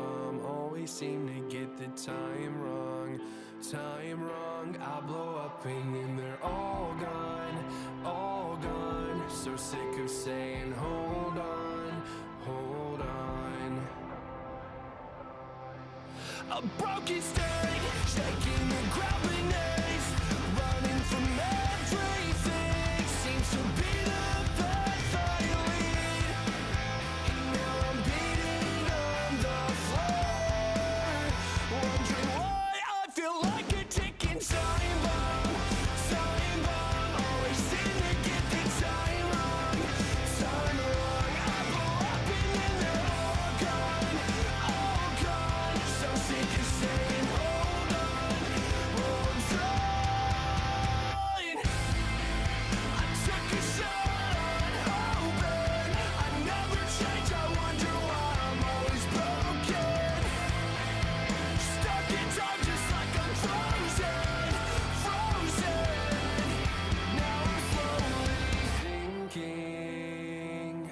bomb. Always seem to get the time wrong. Time wrong, I blow up and then they're all gone. All gone. So sick of saying hold on, hold on. A broken state, shaking the ground beneath, running from everything, seems to be the path I lead. And now I'm beating on the floor, wondering why I feel like a ticking time bomb. Time bomb, always seem to get the time wrong. Time wrong, I blow up and then they're all gone. All gone, so sick of saying hold on, hold on. I took a shot on hoping I never change. I wonder why I'm always broken. Stuck in time just like I'm frozen, frozen. Now I'm slowly thinking,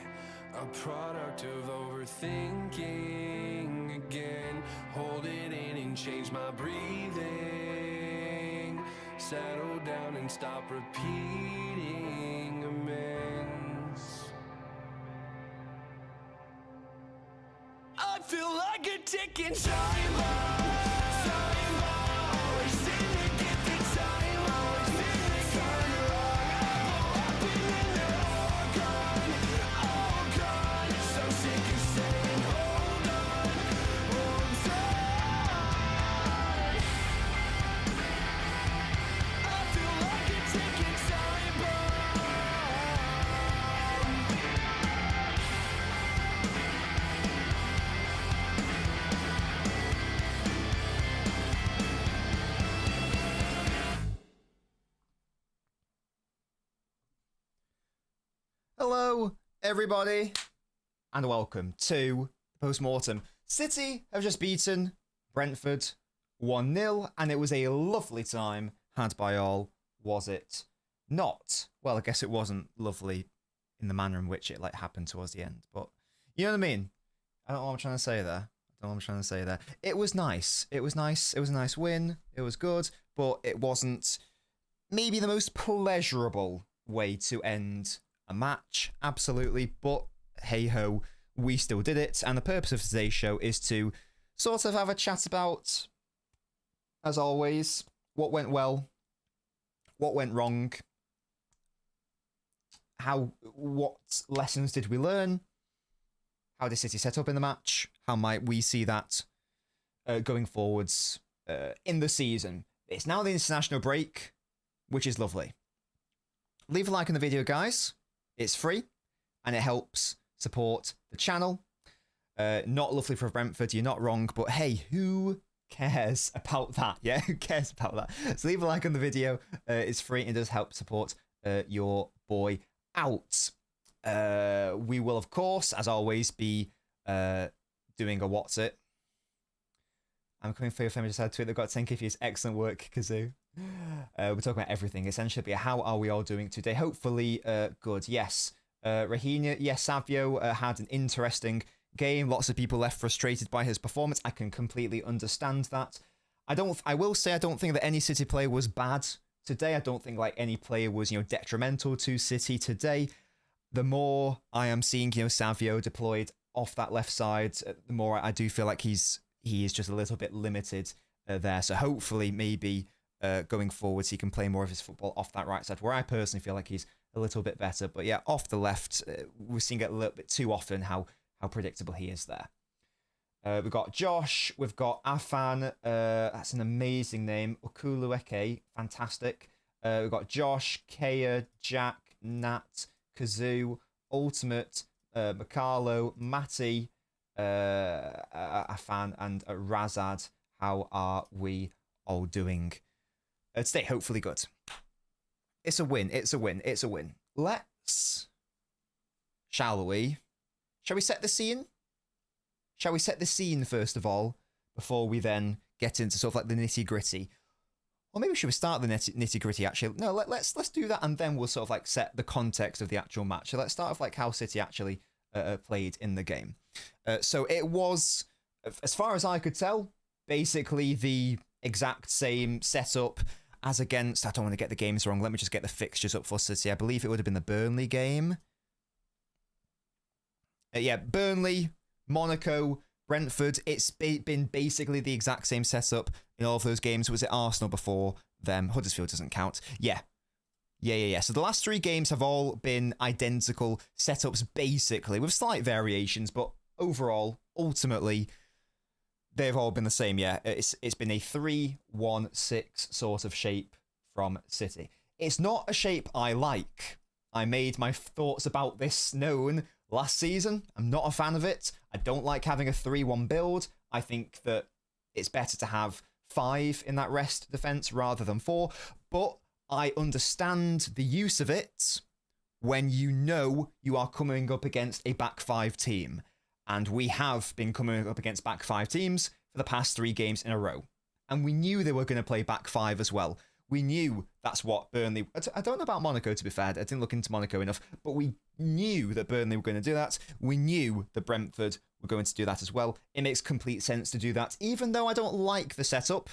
a product of overthinking again. Hold it in and change my breathing. Settle down and stop repeating amends. I feel like a ticking time bomb. Time bomb. Always seem to get the time wrong. Time wrong. I blow up and then they're all gone. All gone. So sick of saying hold on, hold on. I feel like a ticking time bomb. Hello, everybody, and welcome to Post-Mortem. City have just beaten Brentford 1-0, and it was a lovely time had by all, was it not? Well, I guess it wasn't lovely in the manner in which it happened towards the end, but you know what I mean? I don't know what I'm trying to say there. It was nice. It was nice. It was a nice win. It was good, but it wasn't maybe the most pleasurable way to end a match, absolutely, but hey ho, we still did it, and the purpose of today's show is to sort of have a chat about, as always, what went well, what went wrong, what lessons did we learn, how did City set up in the match, how might we see that going forwards in the season. It's now the international break, which is lovely. Leave a like on the video, guys. It's free, and it helps support the channel. Not lovely for Brentford, you're not wrong, but hey, who cares about that? Yeah, who cares about that? So leave a like on the video. It's free, and it does help support your boy out. We will, of course, as always, be doing a What's It. I'm coming for your family. Just had to tweet. They've got 10k views. Excellent work, Kazoo. We're talking about everything, essentially. How are we all doing today? Hopefully good. Yes. Rahina, yes, Savio had an interesting game. Lots of people left frustrated by his performance. I can completely understand that. I will say I don't think that any City player was bad today. I don't think any player was, detrimental to City today. The more I am seeing, Savio deployed off that left side, the more I do feel like he is just a little bit limited there. So hopefully maybe going forwards, he can play more of his football off that right side, where I personally feel like he's a little bit better. But yeah, off the left, we're seeing it a little bit too often how predictable he is there. We've got Josh, we've got Afan, that's an amazing name, Okulueke, fantastic. We've got Josh, Kea, Jack, Nat, Kazoo, Ultimate, Makalo, Matty, Afan, and Razad. How are we all doing? Today, hopefully good. It's a win. It's a win. It's a win. Shall we set the scene? Shall we set the scene first of all, before we then get into sort of the nitty gritty? Or maybe should we start the nitty gritty actually? No, let's do that, and then we'll sort of set the context of the actual match. So let's start with how City actually played in the game. So it was as far as I could tell, basically the exact same setup as against, I don't want to get the games wrong, let me just get the fixtures up for City. I believe it would have been the Burnley game. Yeah, Burnley, Monaco, Brentford. It's been basically the exact same setup in all of those games. Was it Arsenal before them? Huddersfield doesn't count. Yeah. So the last 3 games have all been identical setups, basically, with slight variations, but overall, ultimately, they've all been the same. Yeah, it's been a 3-1-6 sort of shape from City. It's not a shape I like. I made my thoughts about this known last season. I'm not a fan of it. I don't like having a 3-1 build. I think that it's better to have 5 in that rest defense rather than 4, but I understand the use of it when you know you are coming up against a back 5 team. And we have been coming up against back 5 teams for the past 3 games in a row. And we knew they were going to play back 5 as well. We knew that's what Burnley... I don't know about Monaco, to be fair. I didn't look into Monaco enough. But we knew that Burnley were going to do that. We knew that Brentford were going to do that as well. It makes complete sense to do that. Even though I don't like the setup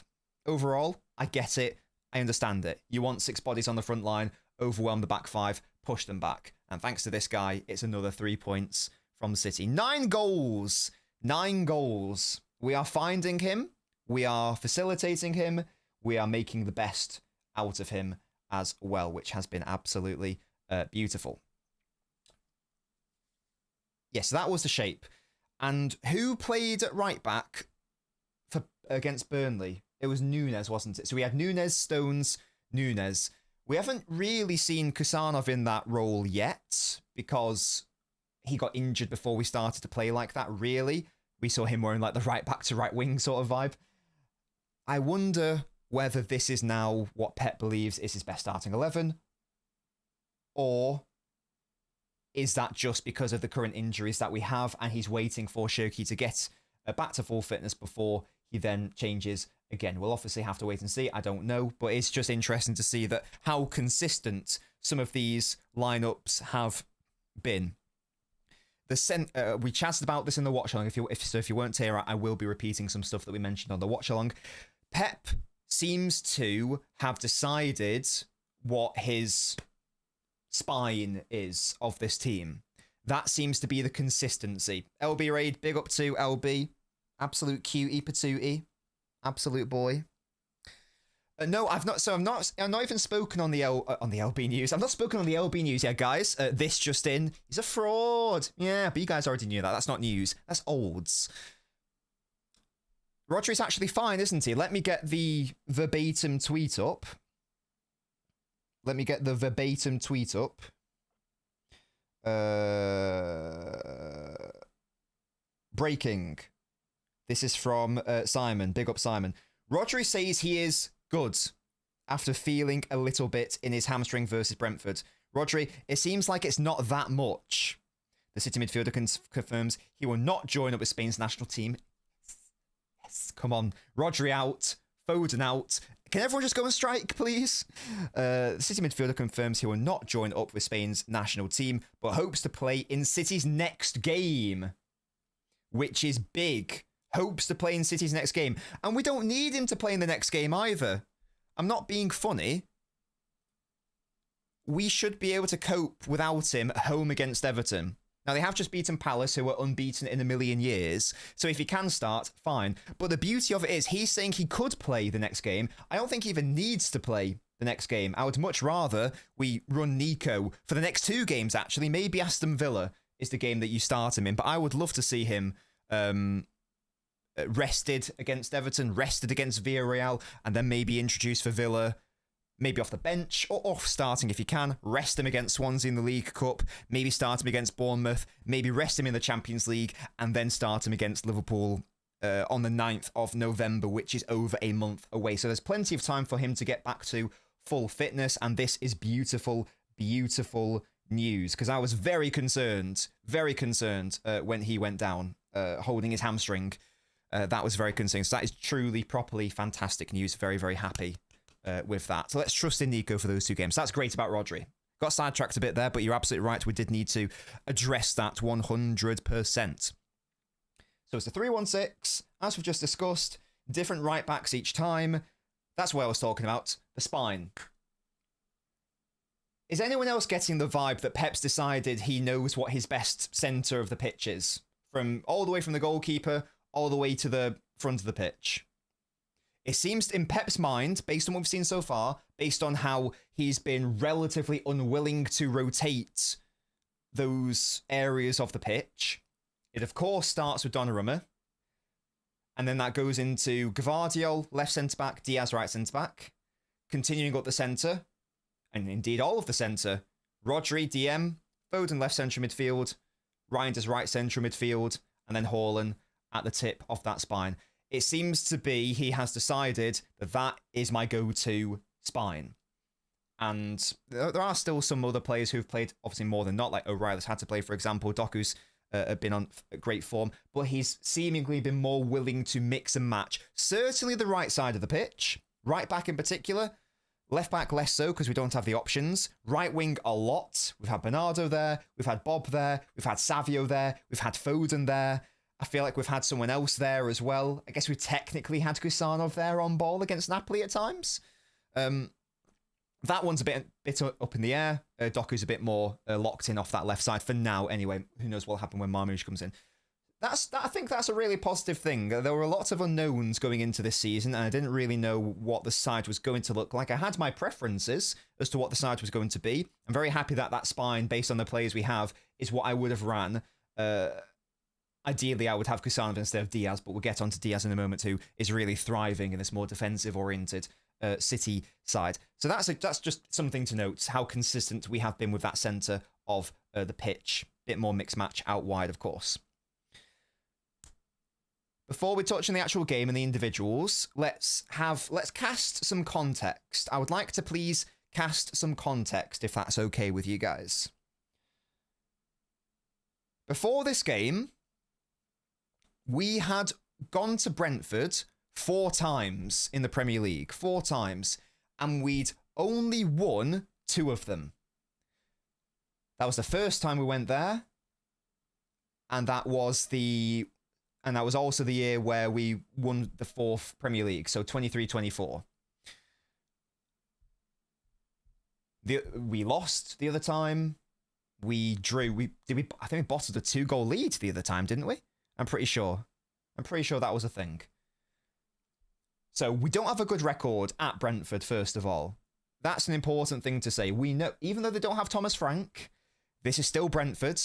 overall, I get it. I understand it. You want 6 bodies on the front line, overwhelm the back 5, push them back. And thanks to this guy, it's another 3 points from City. 9 goals. 9 goals. We are finding him. We are facilitating him. We are making the best out of him as well, which has been absolutely beautiful. Yes, that was the shape. And who played at right back against Burnley? It was Nunes, wasn't it? So we had Nunes, Stones, Nunes. We haven't really seen Kusanov in that role yet because he got injured before we started to play like that, really. We saw him wearing like the right back to right wing sort of vibe. I wonder whether this is now what Pep believes is his best starting 11, or is that just because of the current injuries that we have and he's waiting for Shirky to get back to full fitness before he then changes again? We'll obviously have to wait and see. I don't know, but it's just interesting to see that how consistent some of these lineups have been. We chatted about this in the watch along. If you weren't here, I will be repeating some stuff that we mentioned on the watch along. Pep seems to have decided what his spine is of this team. That seems to be the consistency. LB Raid, big up to LB. Absolute cutie patootie. Absolute boy. No, I've not even spoken on the LB news. I've not spoken on the LB news yet, guys. This just in. He's a fraud. Yeah, but you guys already knew that. That's not news. That's olds. Rodri's actually fine, isn't he? Let me get the verbatim tweet up. Breaking. This is from Simon. Big up, Simon. Rodri says he is good after feeling a little bit in his hamstring versus Brentford. Rodri, it seems like it's not that much. The City midfielder confirms he will not join up with Spain's national team. Yes, come on. Rodri out. Foden out. Can everyone just go and strike, please? The City midfielder confirms he will not join up with Spain's national team, but hopes to play in City's next game, which is big. Hopes to play in City's next game. And we don't need him to play in the next game either. I'm not being funny. We should be able to cope without him at home against Everton. Now, they have just beaten Palace, who are unbeaten in a million years. So if he can start, fine. But the beauty of it is he's saying he could play the next game. I don't think he even needs to play the next game. I would much rather we run Nico for the next 2 games, actually. Maybe Aston Villa is the game that you start him in. But I would love to see him... rested against Everton, rested against Villarreal, and then maybe introduced for Villa, maybe off the bench, or off starting if you can. Rest him against Swansea in the League Cup, maybe start him against Bournemouth, maybe rest him in the Champions League, and then start him against Liverpool on the 9th of November, which is over a month away. So there's plenty of time for him to get back to full fitness, and this is beautiful, beautiful news, because I was very concerned when he went down, holding his hamstring. That was very concerning. So that is truly, properly fantastic news. Very, very happy with that. So let's trust in Nico for those 2 games. That's great about Rodri. Got sidetracked a bit there, but you're absolutely right. We did need to address that 100%. So it's a 3-1-6, as we've just discussed, different right backs each time. That's what I was talking about, the spine. Is anyone else getting the vibe that Pep's decided he knows what his best centre of the pitch is? From all the way from the goalkeeper, all the way to the front of the pitch. It seems in Pep's mind, based on what we've seen so far, based on how he's been relatively unwilling to rotate those areas of the pitch, it of course starts with Donnarumma, and then that goes into Gvardiol, left centre-back, Diaz, right centre-back, continuing up the centre, and indeed all of the centre, Rodri, DM, Foden, left central midfield, Reinders, right central midfield, and then Haaland at the tip of that spine. It seems to be he has decided that that is my go-to spine. And there are still some other players who've played obviously more than not, like O'Reilly's had to play, for example. Doku's been on great form, but he's seemingly been more willing to mix and match. Certainly the right side of the pitch, right back in particular. Left back less so because we don't have the options. Right wing a lot. We've had Bernardo there. We've had Bob there. We've had Savio there. We've had Foden there. I feel like we've had someone else there as well. I guess we technically had Kusanov there on ball against Napoli at times. That one's a bit up in the air. Doku's a bit more locked in off that left side for now anyway. Who knows what'll happen when Marmoush comes in. I think that's a really positive thing. There were lots of unknowns going into this season, and I didn't really know what the side was going to look like. I had my preferences as to what the side was going to be. I'm very happy that that spine, based on the players we have, is what I would have ran. Ideally, I would have Kusanov instead of Diaz, but we'll get on to Diaz in a moment, who is really thriving in this more defensive-oriented City side. So that's just something to note, how consistent we have been with that centre of the pitch. Bit more mix-match out wide, of course. Before we touch on the actual game and the individuals, let's cast some context. I would like to please cast some context, if that's okay with you guys. Before this game, we had gone to Brentford 4 times in the Premier League. 4 times. And we'd only won 2 of them. That was the first time we went there. And that was also the year where we won the 4th Premier League, so 23-24. We lost the other time. We drew. I think we bottled a 2-goal lead the other time, didn't we? I'm pretty sure that was a thing. So we don't have a good record at Brentford, first of all. That's an important thing to say. We know, even though they don't have Thomas Frank, this is still Brentford.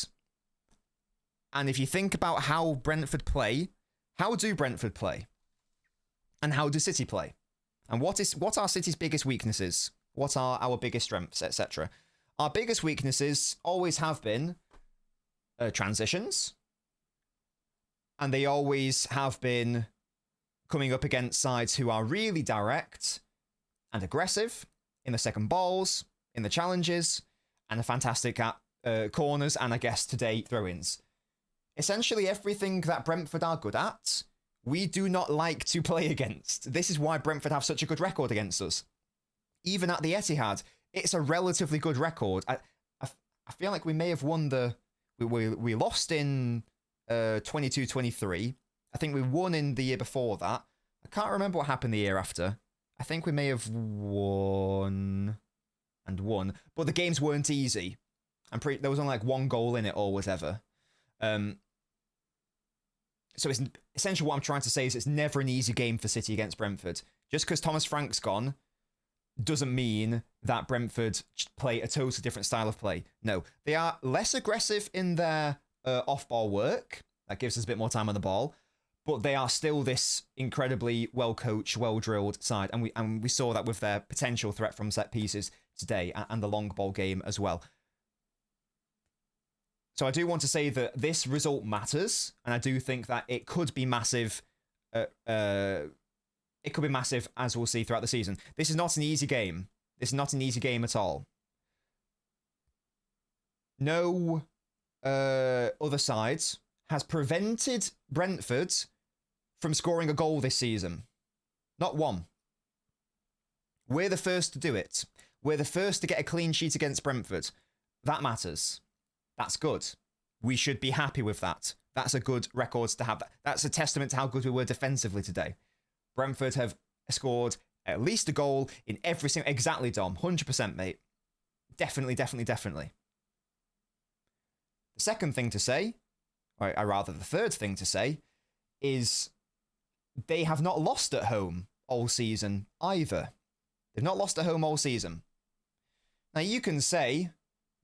And if you think about how Brentford play, how do Brentford play? And how do City play? And what are City's biggest weaknesses? What are our biggest strengths, etc.? Our biggest weaknesses always have been transitions. And they always have been coming up against sides who are really direct and aggressive in the second balls, in the challenges, and are fantastic at corners and, I guess, today, throw-ins. Essentially everything that Brentford are good at, we do not like to play against. This is why Brentford have such a good record against us. Even at the Etihad, it's a relatively good record. I feel like we may have won we lost in 22-23. I think we won in the year before that. I can't remember what happened the year after. I think we may have won and won, but the games weren't easy. There was only like 1 goal in it or whatever. So it's essentially what I'm trying to say is it's never an easy game for City against Brentford. Just because Thomas Frank's gone doesn't mean that Brentford play a totally different style of play. No, they are less aggressive in their off-ball work. That gives us a bit more time on the ball. But they are still this incredibly well-coached, well-drilled side. And we saw that with their potential threat from set pieces today and the long ball game as well. So I do want to say that this result matters, and I do think that it could be massive. It could be massive, as we'll see throughout the season. This is not an easy game. This is not an easy game at all. No other sides has prevented Brentford from scoring a goal this season. Not one. We're the first to do it. We're the first to get a clean sheet against Brentford. That matters. That's good. We should be happy with that. That's a good record to have. That's a testament to how good we were defensively today. Brentford have scored at least a goal in every single... Exactly, Dom. 100%, mate. Definitely, definitely, definitely. The second thing to say, or rather the third thing to say, is they have not lost at home all season either. They've not lost at home all season. Now, you can say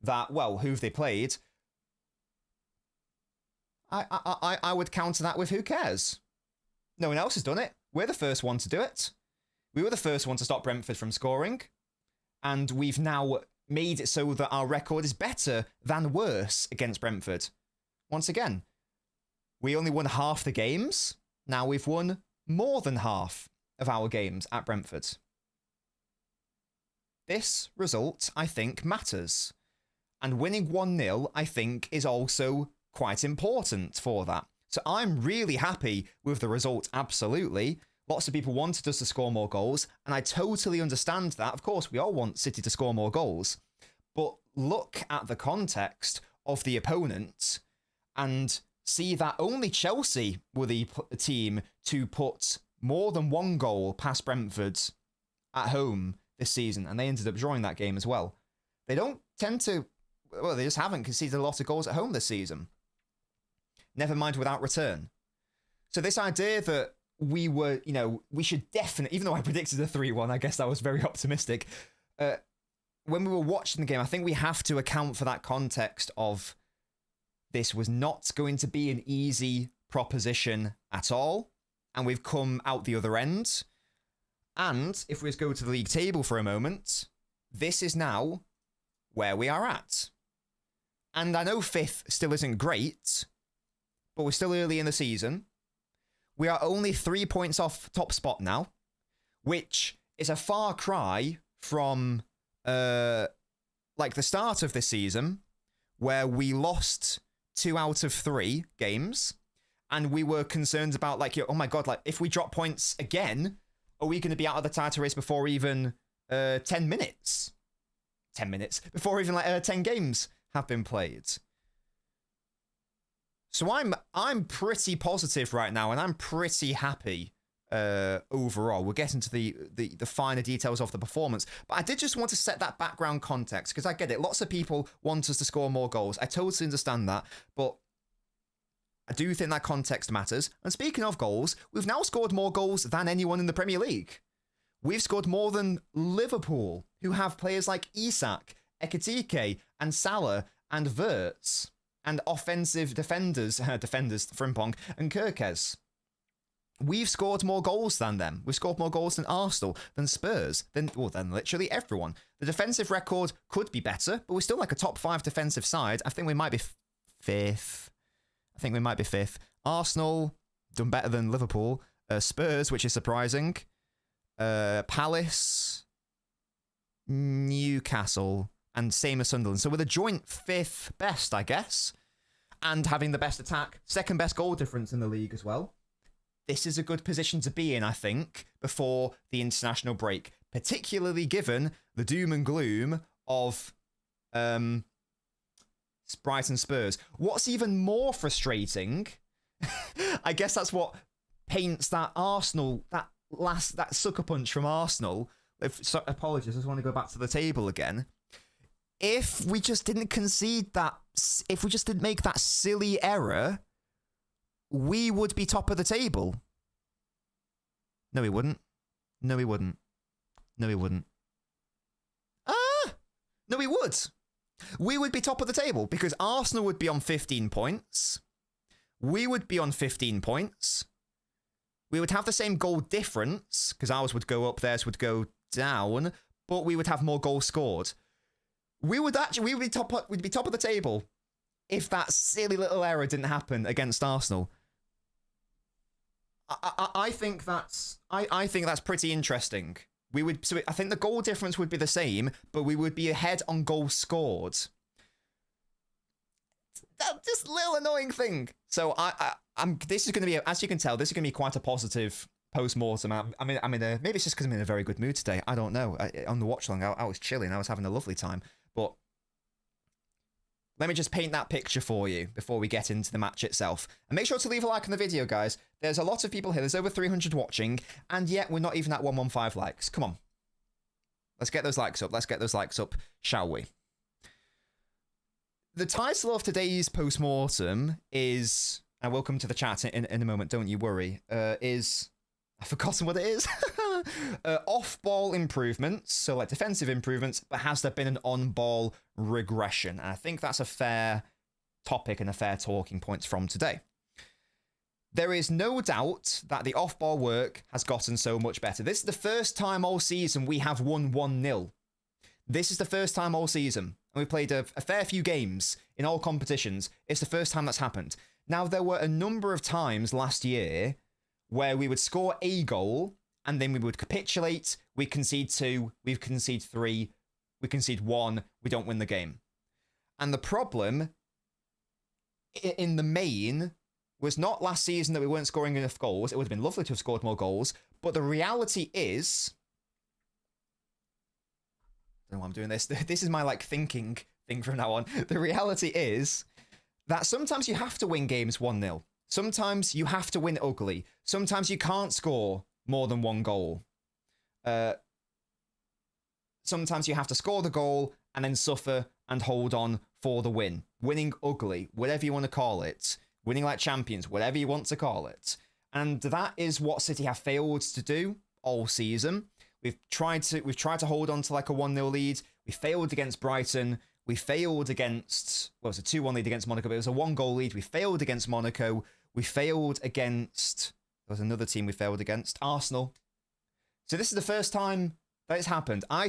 that, well, who've they played? I would counter that with who cares? No one else has done it. We're the first one to do it. We were the first one to stop Brentford from scoring. And we've now made it so that our record is better than worse against Brentford. Once again, we only won half the games. Now we've won more than half of our games at Brentford. This result, I think, matters. And winning 1-0, I think, is also quite important for that. So I'm really happy with the result, absolutely. Lots of people wanted us to score more goals, and I totally understand that. Of course, we all want City to score more goals. But look at the context of the opponent and see that only Chelsea were the team to put more than one goal past Brentford at home this season, and they ended up drawing that game as well. They don't tend to... Well, they just haven't conceded a lot of goals at home this season. Never mind without return. So this idea that we were, we should definitely, even though I predicted a 3-1, I guess I was very optimistic. When we were watching the game, I think we have to account for that context of this was not going to be an easy proposition at all. And we've come out the other end. And if we just go to the league table for a moment, this is now where we are at. And I know 5th still isn't great, but we're still early in the season. We are only 3 points off top spot now, which is a far cry from the start of this season, where we lost 2 out of 3 games, and we were concerned about oh my god, if we drop points again, are we going to be out of the title race before even 10 minutes? 10 minutes before even 10 games have been played. So I'm pretty positive right now, and I'm pretty happy overall. We'll get into the finer details of the performance, but I did just want to set that background context, because I get it. Lots of people want us to score more goals. I totally understand that, but I do think that context matters. And speaking of goals, we've now scored more goals than anyone in the Premier League. We've scored more than Liverpool, who have players like Isak, Ekitike, and Salah, and Wirtz, and offensive defenders Frimpong, and Kirkes. We've scored more goals than them. We've scored more goals than Arsenal, than Spurs, than literally everyone. The defensive record could be better, but we're still a top 5 defensive side. I think we might be 5th. Arsenal, done better than Liverpool. Spurs, which is surprising. Palace, Newcastle, and same as Sunderland. So we're the joint 5th best, I guess. And having the best attack, 2nd best goal difference in the league as well. This is a good position to be in, I think, before the international break. Particularly given the doom and gloom of Brighton Spurs. What's even more frustrating, I guess that's what paints that Arsenal, that sucker punch from Arsenal. Apologies, I just want to go back to the table again. If we just didn't concede that, if we just didn't make that silly error, we would be top of the table. No, we wouldn't. No, we wouldn't. No, we wouldn't. No, we would. We would be top of the table because Arsenal would be on 15 points. We would be on 15 points. We would have the same goal difference because ours would go up, theirs would go down, but we would have more goals scored. We'd be top of the table if that silly little error didn't happen against Arsenal. I think that's pretty interesting. I think the goal difference would be the same, but we would be ahead on goals scored. That's just a little annoying thing. So this is going to be, as you can tell, this is going to be quite a positive post-mortem. Maybe it's just because I'm in a very good mood today. I don't know. On the watch-along, I was chilling. I was having a lovely time. But Let me just paint that picture for you before we get into the match itself. And make sure to leave a like on the video, guys. There's a lot of people here. There's over 300 watching, and yet we're not even at 115 likes. Come on. Let's get those likes up. Let's get those likes up, shall we? The title of today's post-mortem is, and welcome to the chat in a moment, don't you worry, is, I've forgotten what it is. Off-ball improvements, so like defensive improvements, but has there been an on-ball regression? And I think that's a fair topic and a fair talking point from today. There is no doubt that the off-ball work has gotten so much better. This is the first time all season we have won 1-0. This is the first time all season. And we played a fair few games in all competitions. It's the first time that's happened. Now, there were a number of times last year where we would score a goal and then we would capitulate. We concede 2, we concede 3, we concede 1, we don't win the game. And the problem, in the main, was not last season that we weren't scoring enough goals. It would have been lovely to have scored more goals. But the reality is, I don't know why I'm doing this. This is my like thinking thing from now on. The reality is that sometimes you have to win games 1-0. Sometimes you have to win ugly. Sometimes you can't score more than 1 goal. Sometimes you have to score the goal and then suffer and hold on for the win. Winning ugly, whatever you want to call it. Winning like champions, whatever you want to call it. And that is what City have failed to do all season. We've tried to hold on to like a 1-0 lead. We failed against Brighton. We failed against, well, it was a 2-1 lead against Monaco, but it was a 1-goal lead. We failed against Monaco. We failed against, there was another team we failed against, Arsenal. So this is the first time that it's happened. I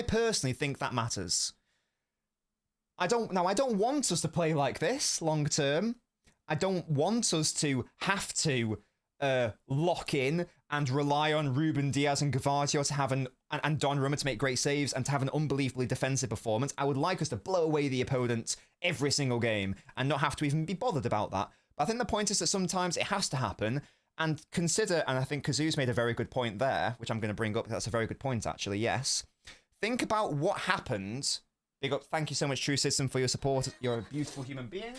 personally think that matters. I don't want us to play like this long term. I don't want us to have to lock in and rely on Ruben Diaz and Gvardiol to have and Donnarumma to make great saves and to have an unbelievably defensive performance. I would like us to blow away the opponent every single game and not have to even be bothered about that. But I think the point is that sometimes it has to happen. And consider, and I think Kazoo's made a very good point there, which I'm going to bring up. That's a very good point, actually, yes. Think about what happened. Big up, thank you so much, True Citizen, for your support. You're a beautiful human being.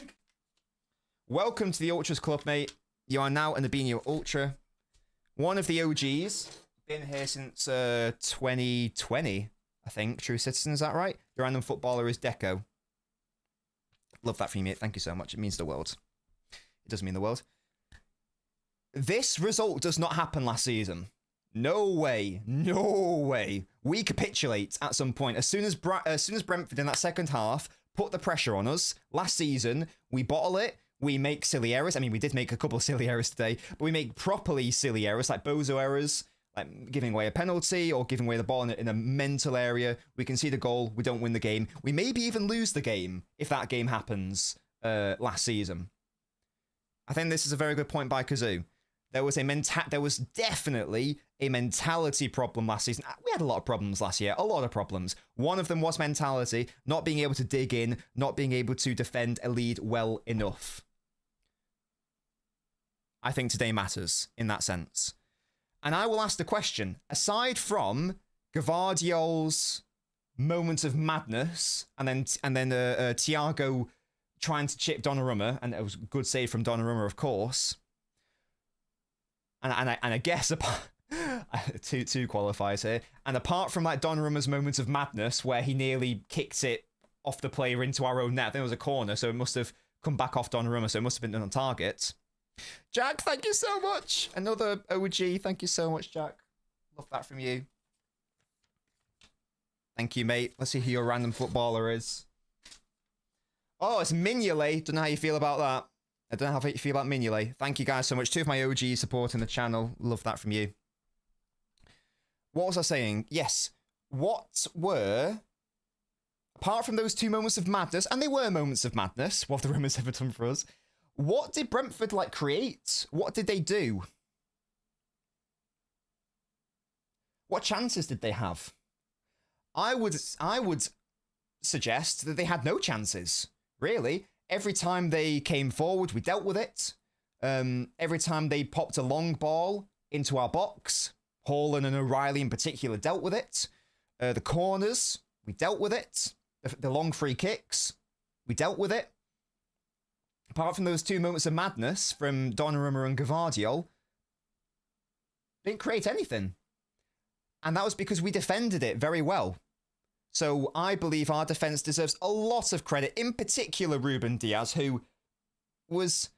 Welcome to the Ultras Club, mate. You are now an Albino Ultra. One of the OGs. Been here since 2020, I think. True Citizen, is that right? Your random footballer is Deco. Love that for you, mate. Thank you so much. It means the world. It does mean the world. This result does not happen last season. No way. No way. We capitulate at some point. As soon as Brentford in that second half put the pressure on us last season, we bottle it. We make silly errors. I mean, we did make a couple of silly errors today, but we make properly silly errors, like bozo errors, like giving away a penalty or giving away the ball in a mental area. We concede a goal. We don't win the game. We maybe even lose the game if that game happens last season. I think this is a very good point by Kazoo. There was definitely a mentality problem last season. We had a lot of problems last year, a lot of problems. One of them was mentality, not being able to dig in, not being able to defend a lead well enough. I think today matters in that sense. And I will ask the question, aside from Gvardiol's moment of madness and then Thiago trying to chip Donnarumma, and it was a good save from Donnarumma, of course. And I guess two qualifiers here. And apart from like Donnarumma's moment of madness where he nearly kicked it off the player into our own net, I think it was a corner, so it must have come back off Donnarumma, so it must have been done on target. Jack, thank you so much. Another OG, thank you so much, Jack. Love that from you. Thank you, mate. Let's see who your random footballer is. Oh, it's Mignolet. Don't know how you feel about that. I don't know how you feel about Mignolet. Thank you guys so much. 2 of my OGs supporting the channel. Love that from you. What was I saying? Yes. What were, apart from those 2 moments of madness, and they were moments of madness, what the rumours ever done for us, what did Brentford like create? What did they do? What chances did they have? I would suggest that they had no chances, really. Every time they came forward, we dealt with it. Every time they popped a long ball into our box, Haaland and O'Reilly in particular dealt with it. The corners, we dealt with it. The long free kicks, We dealt with it. Apart from those 2 moments of madness from Donnarumma and Gvardiol, didn't create anything. And that was because we defended it very well. So I believe our defence deserves a lot of credit, in particular Ruben Diaz, who was,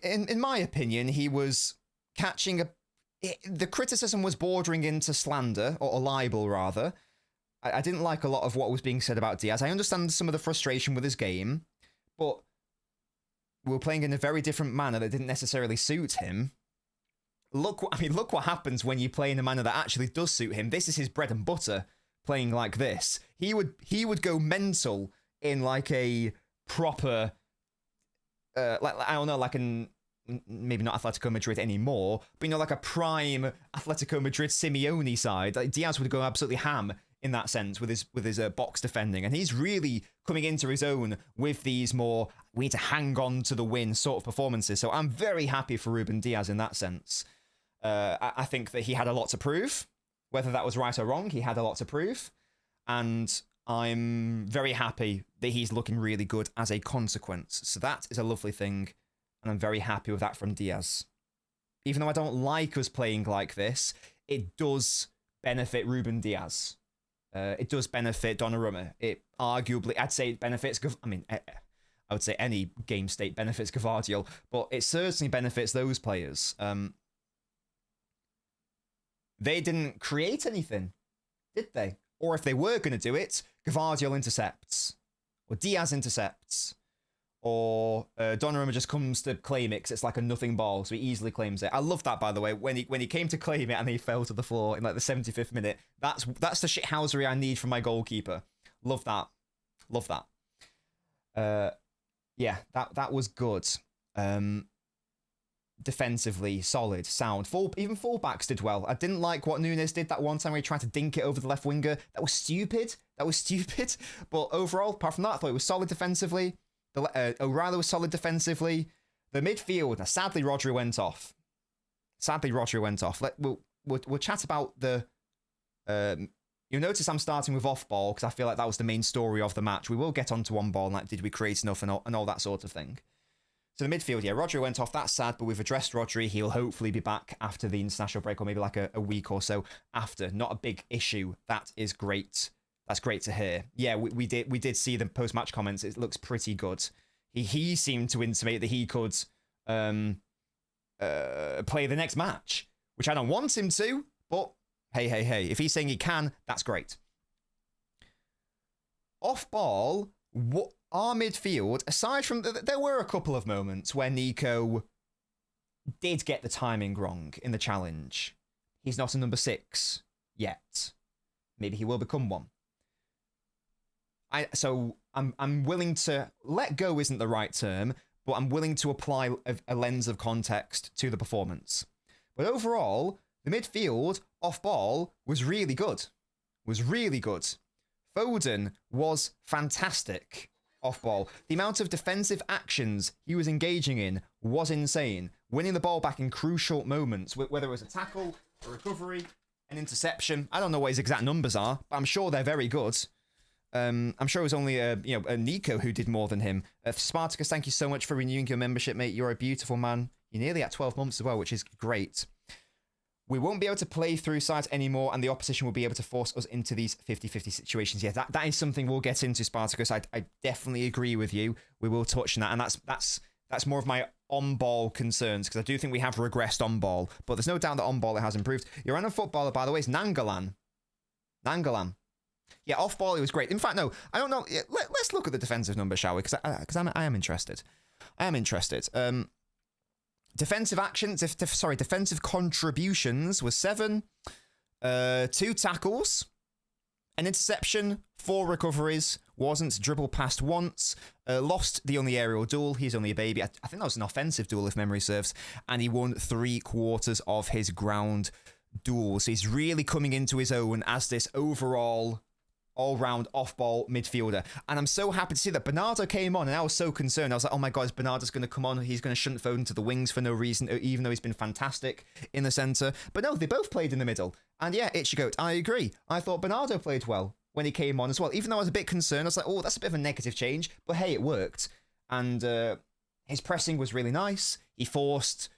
in my opinion, he was catching the criticism was bordering into slander, or libel rather. I didn't like a lot of what was being said about Diaz. I understand some of the frustration with his game, but we were playing in a very different manner that didn't necessarily suit him. Look what happens when you play in a manner that actually does suit him. This is his bread and butter, playing like this. He would go mental in like a proper, I don't know, like maybe not Atletico Madrid anymore, but like a prime Atletico Madrid Simeone side. Like Diaz would go absolutely ham in that sense with his box defending, and he's really coming into his own with these more we need to hang on to the win sort of performances. So I'm very happy for Ruben Diaz in that sense. I think that he had a lot to prove. Whether that was right or wrong, he had a lot to prove. And I'm very happy that he's looking really good as a consequence. So that is a lovely thing. And I'm very happy with that from Diaz. Even though I don't like us playing like this, it does benefit Ruben Diaz. It does benefit Donnarumma. It arguably, I'd say it benefits, I would say any game state benefits Gvardiol, but it certainly benefits those players. They didn't create anything, did they? Or if they were going to do it, Gvardiol intercepts, or Diaz intercepts, or Donnarumma just comes to claim it because it's like a nothing ball, so he easily claims it. I love that, by the way, when he came to claim it and he fell to the floor in like the 75th minute. That's the shithousery I need from my goalkeeper. Love that. Love that. Yeah, that was good. Defensively, solid, sound. Even fullbacks did well. I didn't like what Nunes did that one time where he tried to dink it over the left winger. That was stupid. But overall, apart from that, I thought it was solid defensively. O'Reilly was solid defensively. The midfield, now sadly, Rodri went off. We'll chat about the... You'll notice I'm starting with off-ball because I feel like that was the main story of the match. We will get onto on-ball and like, did we create enough and all that sort of thing. So the midfield, yeah, Rodri went off. That's sad, but we've addressed Rodri. He'll hopefully be back after the international break, or maybe like a week or so after. Not a big issue. That is great. That's great to hear. Yeah, we did see the post-match comments. It looks pretty good. He seemed to intimate that he could play the next match, which I don't want him to, but hey. If he's saying he can, that's great. Off-ball, our midfield, aside from... There were a couple of moments where Nico did get the timing wrong in the challenge. He's not a number 6 yet. Maybe he will become one. So I'm willing to... Let go isn't the right term, but I'm willing to apply a lens of context to the performance. But overall, the midfield, off-ball, was really good. Foden was fantastic off-ball. The amount of defensive actions he was engaging in was insane. Winning the ball back in crucial moments, whether it was a tackle, a recovery, an interception. I don't know what his exact numbers are, but I'm sure they're very good. I'm sure it was only a Nico who did more than him. Spartacus, thank you so much for renewing your membership, mate. You're a beautiful man. You're nearly at 12 months as well, which is great. We won't be able to play through sides anymore, and the opposition will be able to force us into these 50-50 situations. Yeah, that is something we'll get into, Spartacus. I definitely agree with you. We will touch on that, and that's more of my on-ball concerns, because I do think we have regressed on-ball, but there's no doubt that on-ball it has improved. Your random footballer, by the way, is Nangolan. Yeah, off-ball, it was great. In fact, no, I don't know. Yeah, let's look at the defensive numbers, shall we? Because I am interested. Defensive actions, defensive contributions was 7, 2 tackles, an interception, 4 recoveries, wasn't dribbled past once, lost the only aerial duel. He's only a baby. I think that was an offensive duel, if memory serves, and he won 3/4 of his ground duels. He's really coming into his own as this overall all-round off-ball midfielder. And I'm so happy to see that Bernardo came on, and I was so concerned. I was like, oh my God, is Bernardo's going to come on? He's going to shunt Foden to the wings for no reason, even though he's been fantastic in the centre. But no, they both played in the middle. And yeah, Ichigoat, I agree. I thought Bernardo played well when he came on as well. Even though I was a bit concerned, I was like, oh, that's a bit of a negative change. But hey, it worked. And his pressing was really nice. He forced,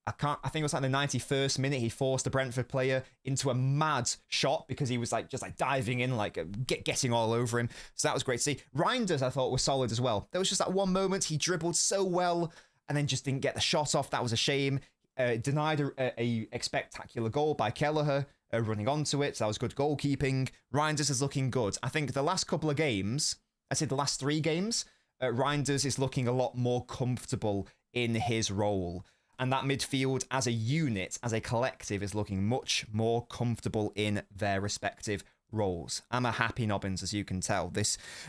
I think it was like the 91st minute, he forced the Brentford player into a mad shot because he was like just like diving in, like getting all over him. So that was great to see. Reinders, I thought, was solid as well. There was just that one moment he dribbled so well and then just didn't get the shot off. That was a shame. Denied a spectacular goal by Kelleher, running onto it. So that was good goalkeeping. Reinders is looking good. I think the last couple of games, I'd say the last 3 games, Reinders is looking a lot more comfortable in his role. And that midfield as a unit, as a collective, is looking much more comfortable in their respective roles. I'm a happy Nobbins, as you can tell.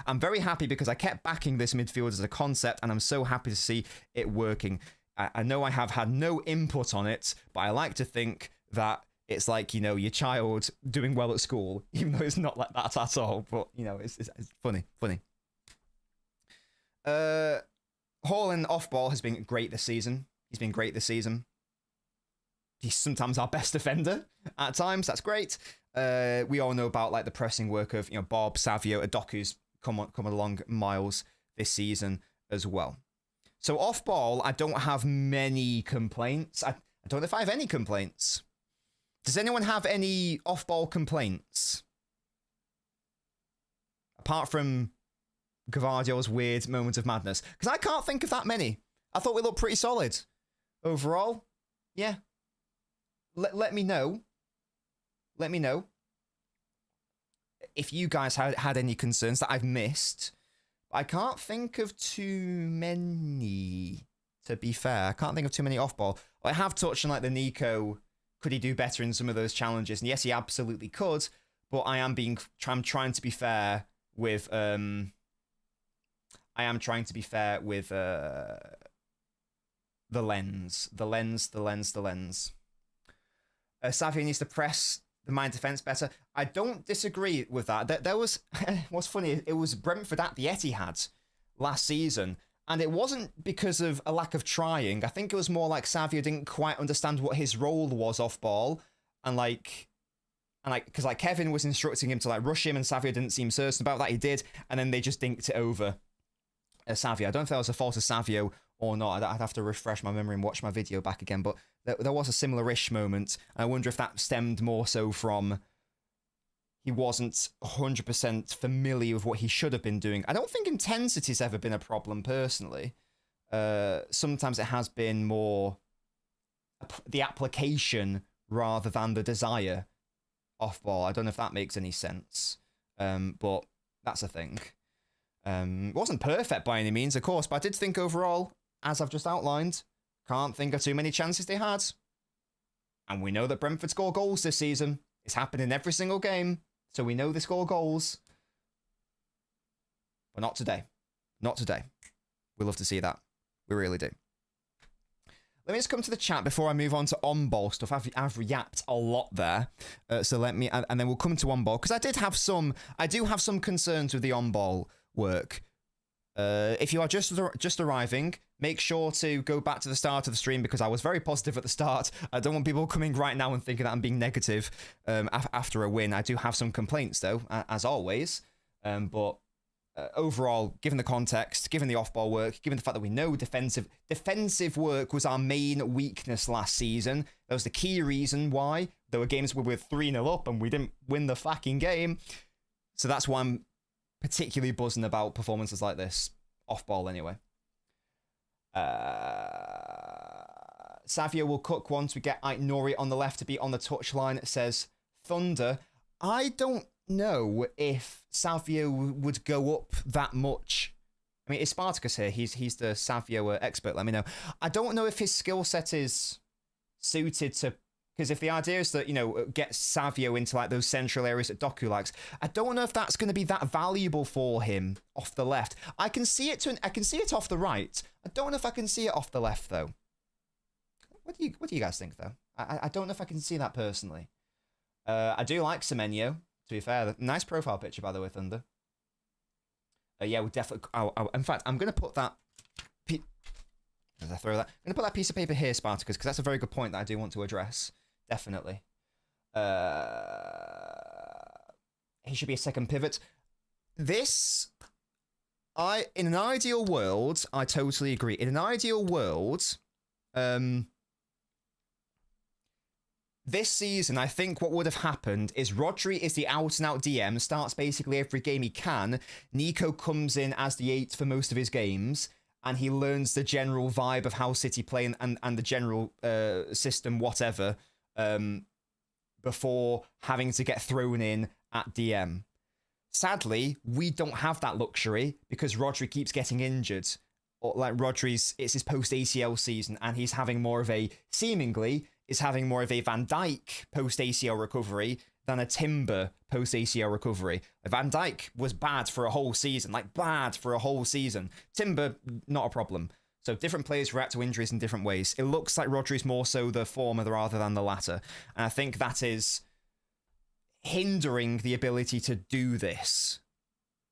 I'm very happy because I kept backing this midfield as a concept, and I'm so happy to see it working. I know I have had no input on it, but I like to think that it's like, you know, your child doing well at school, even though it's not like that at all. But, you know, it's funny. Haaland off ball has been great this season. He's been great this season. He's sometimes our best defender at times. That's great. We all know about like the pressing work of, you know, Bob, Savio, Adoku's come along miles this season as well. So off ball, I don't have many complaints. I don't know if I have any complaints. Does anyone have any off ball complaints? Apart from Gvardiol's weird moment of madness. Because I can't think of that many. I thought we looked pretty solid. Overall, yeah. Let me know. Let me know if you guys had any concerns that I've missed. I can't think of too many, to be fair. I can't think of too many off-ball. I have touched on like the Nico. Could he do better in some of those challenges? And yes, he absolutely could. But I'm trying to be fair with the lens. Savio needs to press the main defense better. I don't disagree with that. There was, what's funny, it was Brentford at the Etihad last season, and it wasn't because of a lack of trying. I think it was more like Savio didn't quite understand what his role was off ball, and because like Kevin was instructing him to like rush him, and Savio didn't seem certain about that. He did, and then they just dinked it over Savio. I don't know if that was a fault of Savio or not. I'd have to refresh my memory and watch my video back again, but there was a similar-ish moment. I wonder if that stemmed more so from he wasn't 100% familiar with what he should have been doing. I don't think intensity's ever been a problem, personally. Sometimes it has been more the application rather than the desire off ball. I don't know if that makes any sense, but that's a thing. It wasn't perfect by any means, of course, but I did think overall, as I've just outlined, can't think of too many chances they had. And we know that Brentford score goals this season. It's happened in every single game, so we know they score goals. But not today. Not today. We love to see that. We really do. Let me just come to the chat before I move on to on-ball stuff. I've yapped a lot there. So let me, and then we'll come to on-ball, because I do have some concerns with the on-ball work. If you are just arriving, make sure to go back to the start of the stream, because I was very positive at the start. I don't want people coming right now and thinking that I'm being negative after a win. I do have some complaints, though, as always. But overall, given the context, given the off-ball work, given the fact that we know defensive work was our main weakness last season, that was the key reason why there were games where we were 3-0 up and we didn't win the fucking game. So that's why I'm particularly buzzing about performances like this, off-ball anyway. Savio will cook once we get Ait-Nouri on the left to be on the touchline, says Thunder. I don't know if Savio would go up that much. I mean, is Spartacus here? He's the Savio expert, let me know. I don't know if his skill set is suited to... Because if the idea is that, you know, get Savio into like those central areas that Doku likes, I don't know if that's going to be that valuable for him off the left. I can see it off the right. I don't know if I can see it off the left though. What do you guys think though? I don't know if I can see that personally. I do like Semenyo, to be fair. Nice profile picture, by the way, Thunder. Yeah, we definitely. In fact, I'm going to put that. As I throw that, I'm going to put that piece of paper here, Spartacus, because that's a very good point that I do want to address. Definitely. he should be a second pivot. This, in an ideal world, I totally agree. In an ideal world, this season, I think what would have happened is Rodri is the out-and-out DM, starts basically every game he can. Nico comes in as the 8th for most of his games, and he learns the general vibe of how City play and the general system, whatever, before having to get thrown in at DM. Sadly, we don't have that luxury because Rodri keeps getting injured. Or like it's his post-ACL season, and he's having more of a, seemingly, is having more of a Van Dijk post-ACL recovery than a Timber post-ACL recovery. Van Dijk was bad for a whole season, Timber, not a problem. So different players react to injuries in different ways. It looks like Rodri's more so the former rather than the latter. And I think that is hindering the ability to do this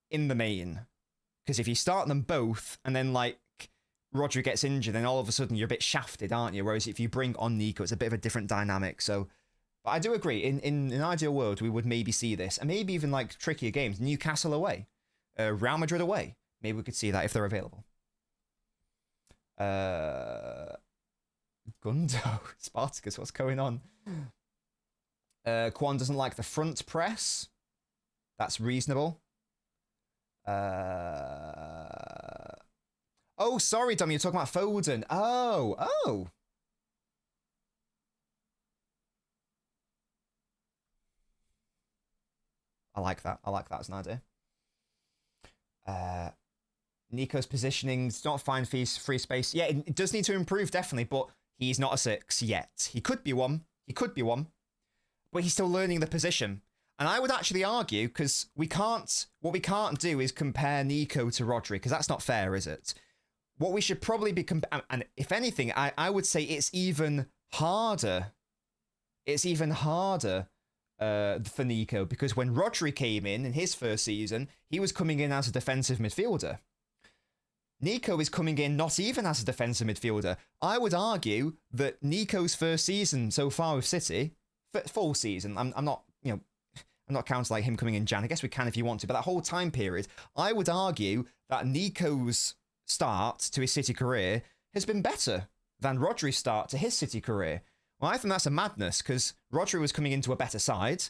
in the main. Because if you start them both and then like Rodri gets injured, then all of a sudden you're a bit shafted, aren't you? Whereas if you bring on Nico, it's a bit of a different dynamic. So, but I do agree. In an ideal world, we would maybe see this, and maybe even like trickier games. Newcastle away, Real Madrid away. Maybe we could see that if they're available. Gundo, Spartacus, what's going on? Quan doesn't like the front press. That's reasonable. Oh, sorry, Dom, you're talking about Foden. Oh. I like that. I like that as an idea. Nico's positioning does not find free space. Yeah, it does need to improve, definitely, but he's not a 6 yet. He could be one. But he's still learning the position. And I would actually argue, because what we can't do is compare Nico to Rodri, because that's not fair, is it? What we should probably be, and if anything, I would say it's even harder. It's even harder for Nico, because when Rodri came in his first season, he was coming in as a defensive midfielder. Nico is coming in not even as a defensive midfielder. I would argue that Nico's first season so far with City, full season, I'm not, I'm not counting like him coming in Jan. I guess we can if you want to, but that whole time period, I would argue that Nico's start to his City career has been better than Rodri's start to his City career. Well, I think that's a madness, because Rodri was coming into a better side.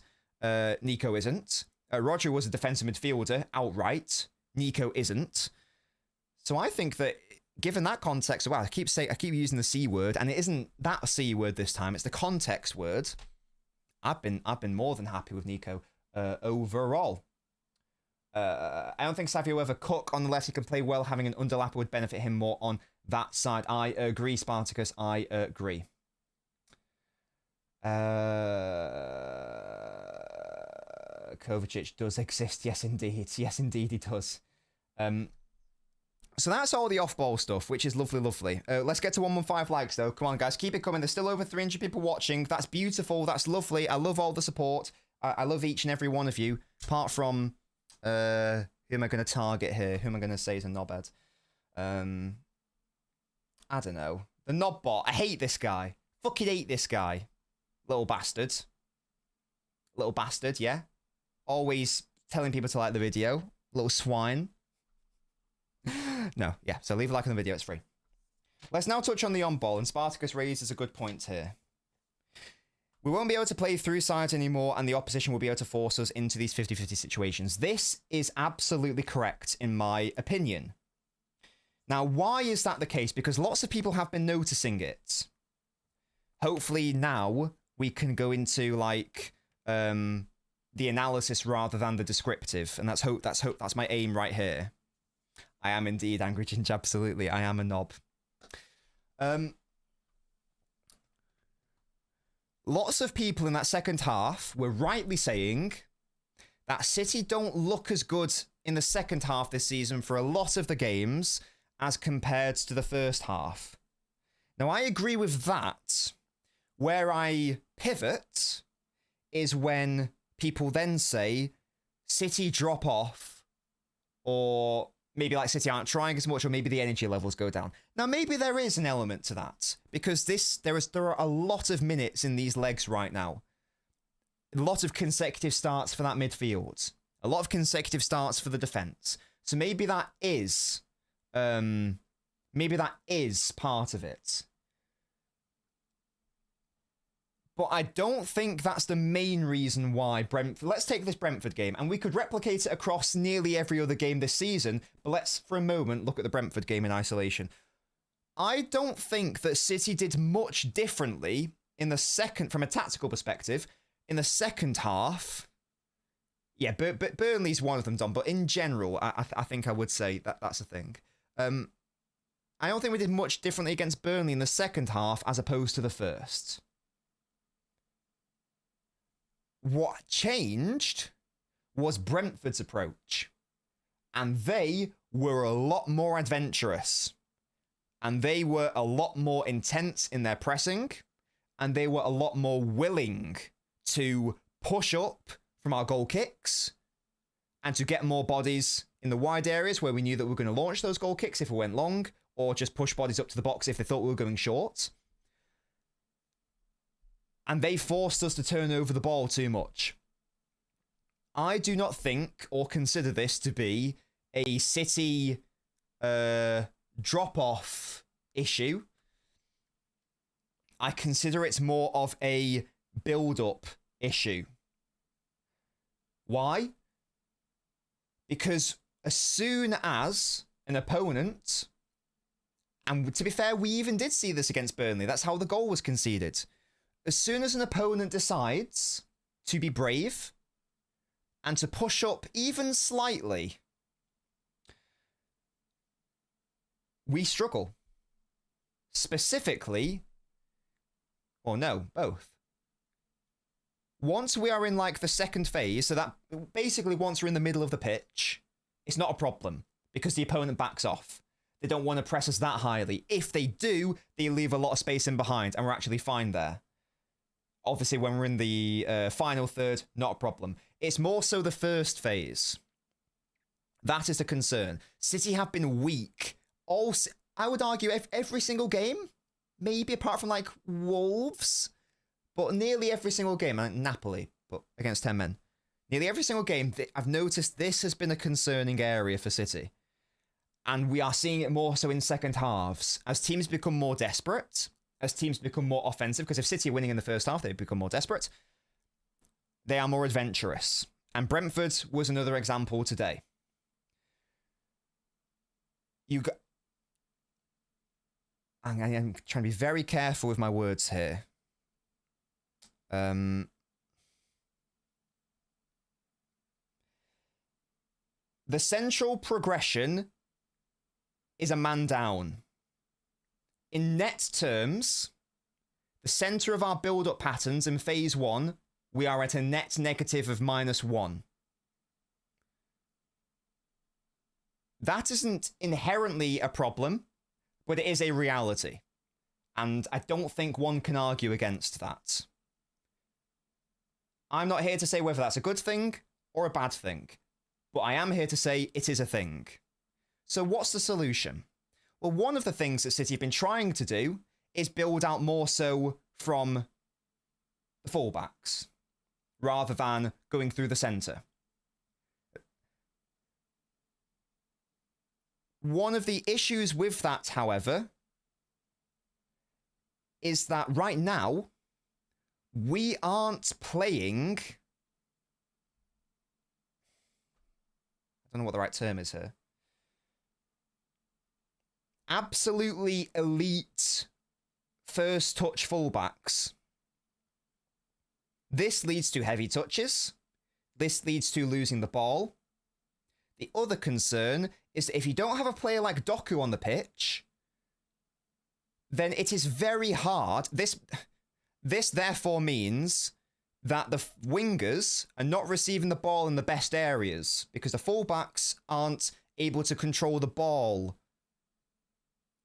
Nico isn't. Rodri was a defensive midfielder outright. Nico isn't. So I think that given that context, wow, I keep using the C word, and it isn't that C word this time. It's the context word. I've been more than happy with Nico overall. I don't think Savio ever cook on the left. He can play well. Having an underlapper would benefit him more on that side. I agree, Spartacus. I agree. Kovacic does exist. Yes, indeed. Yes, indeed, he does. So that's all the off-ball stuff, which is lovely, lovely. Let's get to 115 likes, though. Come on, guys. Keep it coming. There's still over 300 people watching. That's beautiful. That's lovely. I love all the support. I love each and every one of you. Apart from... who am I going to target here? Who am I going to say is a knobhead? I don't know. The knobbot. I hate this guy. Fucking hate this guy. Little bastard. Little bastard, yeah. Always telling people to like the video. Little swine. No, yeah. So leave a like on the video. It's free. Let's now touch on the on-ball. And Spartacus raises a good point here. We won't be able to play through sides anymore, and the opposition will be able to force us into these 50-50 situations. This is absolutely correct, in my opinion. Now, why is that the case? Because lots of people have been noticing it. Hopefully now we can go into, like, the analysis rather than the descriptive, and that's my aim right here. I am indeed Angry Ginge, absolutely. I am a knob. Lots of people in that second half were rightly saying that City don't look as good in the second half this season for a lot of the games as compared to the first half. Now, I agree with that. Where I pivot is when people then say City drop off, or maybe like City aren't trying as much, or maybe the energy levels go down. Now, maybe there is an element to that, because there are a lot of minutes in these legs right now. a lot of consecutive starts for that midfield, a lot of consecutive starts for the defense. So maybe that is part of it. But I don't think that's the main reason why Brentford... Let's take this Brentford game, and we could replicate it across nearly every other game this season, but let's, for a moment, look at the Brentford game in isolation. I don't think that City did much differently in the second... From a tactical perspective, in the second half... Yeah, but Burnley's one of them, Dom, but in general, I think I would say that that's a thing. I don't think we did much differently against Burnley in the second half as opposed to the first. What changed was Brentford's approach. And they were a lot more adventurous. And they were a lot more intense in their pressing. And they were a lot more willing to push up from our goal kicks and to get more bodies in the wide areas where we knew that we were going to launch those goal kicks if we went long, or just push bodies up to the box if they thought we were going short. And they forced us to turn over the ball too much. I do not think or consider this to be a City drop-off issue. I consider it more of a build-up issue. Why? Because as soon as an opponent, and to be fair, we even did see this against Burnley, that's how the goal was conceded. As soon as an opponent decides to be brave and to push up even slightly, we struggle. Specifically, or no, both. Once we are in like the second phase, so that basically once we're in the middle of the pitch, it's not a problem because the opponent backs off. They don't want to press us that highly. If they do, they leave a lot of space in behind and we're actually fine there. Obviously, when we're in the final third, not a problem. It's more so the first phase. That is the concern. City have been weak. Also, I would argue every single game, maybe apart from like Wolves, but nearly every single game, and Napoli, but against 10 men. Nearly every single game, I've noticed this has been a concerning area for City. And we are seeing it more so in second halves. As teams become more desperate, as teams become more offensive, because if City are winning in the first half, they become more desperate. They are more adventurous. And Brentford was another example today. I'm trying to be very careful with my words here. The central progression is a man down. In net terms, the centre of our build-up patterns in phase 1, we are at a net negative of -1. That isn't inherently a problem, but it is a reality. And I don't think one can argue against that. I'm not here to say whether that's a good thing or a bad thing, but I am here to say it is a thing. So what's the solution? Well, one of the things that City have been trying to do is build out more so from the fullbacks, rather than going through the centre. One of the issues with that, however, is that right now, we aren't playing... I don't know what the right term is here. Absolutely elite first touch fullbacks. This leads to heavy touches. This leads to losing the ball. The other concern is that if you don't have a player like Doku on the pitch, then it is very hard. This therefore means that the wingers are not receiving the ball in the best areas because the fullbacks aren't able to control the ball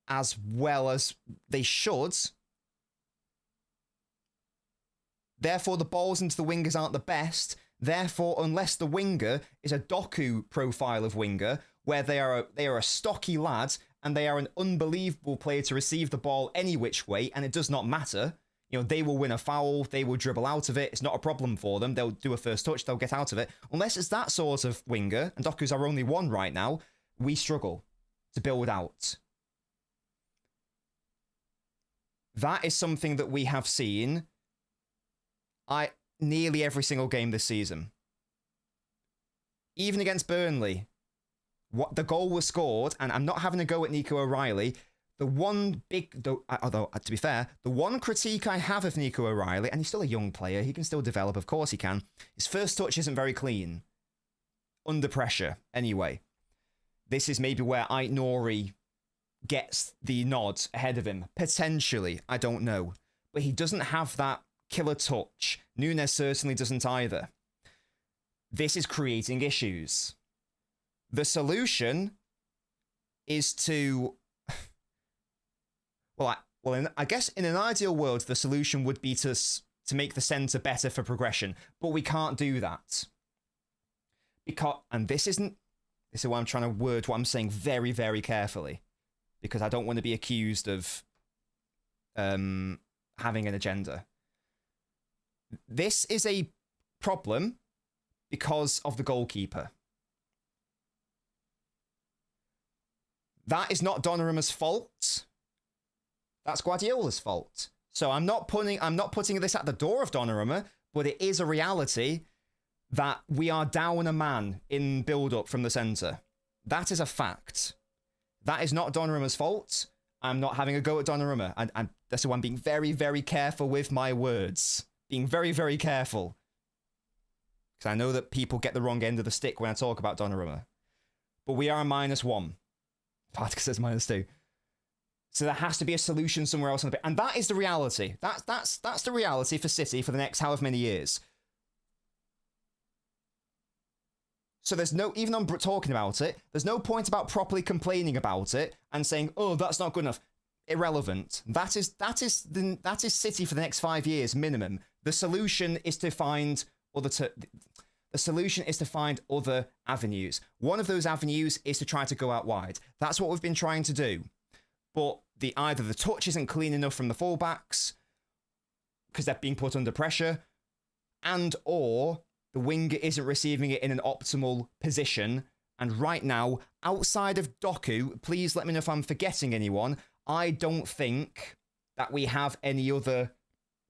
as well as they should. Therefore, the balls into the wingers aren't the best. Therefore, unless the winger is a Doku profile of winger, where they are a stocky lad and they are an unbelievable player to receive the ball any which way, and it does not matter. They will win a foul, they will dribble out of it. It's not a problem for them. They'll do a first touch, they'll get out of it. Unless it's that sort of winger, and Doku's our only one right now, we struggle to build out. That is something that we have seen nearly every single game this season. Even against Burnley, the goal was scored, and I'm not having a go at Nico O'Reilly. Although to be fair, the one critique I have of Nico O'Reilly, and he's still a young player, he can still develop, of course he can, his first touch isn't very clean. Under pressure, anyway. This is maybe where Ait-Nouri gets the nod ahead of him. Potentially, I don't know. But he doesn't have that killer touch. Nunes certainly doesn't either. This is creating issues. The solution is to... I guess in an ideal world, the solution would be to make the centre better for progression. But we can't do that. And this is why I'm trying to word what I'm saying very, very carefully. Because I don't want to be accused of having an agenda. This is a problem because of the goalkeeper. That is not Donnarumma's fault. That's Guardiola's fault. So I'm not putting this at the door of Donnarumma, but it is a reality that we are down a man in build-up from the centre. That is a fact. That is not Donnarumma's fault. I'm not having a go at Donnarumma. And that's why I'm being very, very careful with my words. Being very, very careful. Because I know that people get the wrong end of the stick when I talk about Donnarumma. But we are a -1. Partica says -2. So there has to be a solution somewhere else on the pitch. And that is the reality. That's the reality for City for the next however many years. So there's no, even on talking about it, there's no point about properly complaining about it and saying, oh, that's not good enough. Irrelevant. That is City for the next 5 years minimum. The solution is to find other avenues. One of those avenues is to try to go out wide. That's what we've been trying to do. But either the touch isn't clean enough from the fullbacks because they're being put under pressure, or the winger isn't receiving it in an optimal position. And right now, outside of Doku, please let me know if I'm forgetting anyone, I don't think that we have any other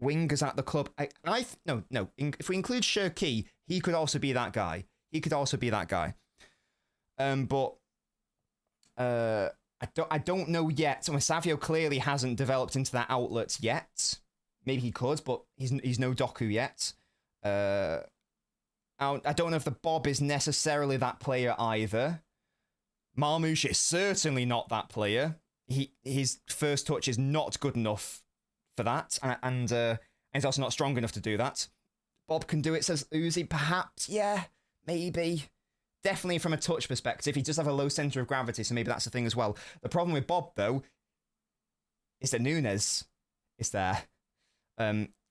wingers at the club. No. If we include Cherki, he could also be that guy. I don't know yet. So Savio clearly hasn't developed into that outlet yet. Maybe he could, but he's no Doku yet. I don't know if the Bob is necessarily that player either. Marmouche is certainly not that player. His first touch is not good enough for that, and he's also not strong enough to do that. Bob can do it, says Uzi. Perhaps, yeah, maybe. Definitely from a touch perspective, he does have a low centre of gravity, so maybe that's the thing as well. The problem with Bob, though, is that Nunes is there.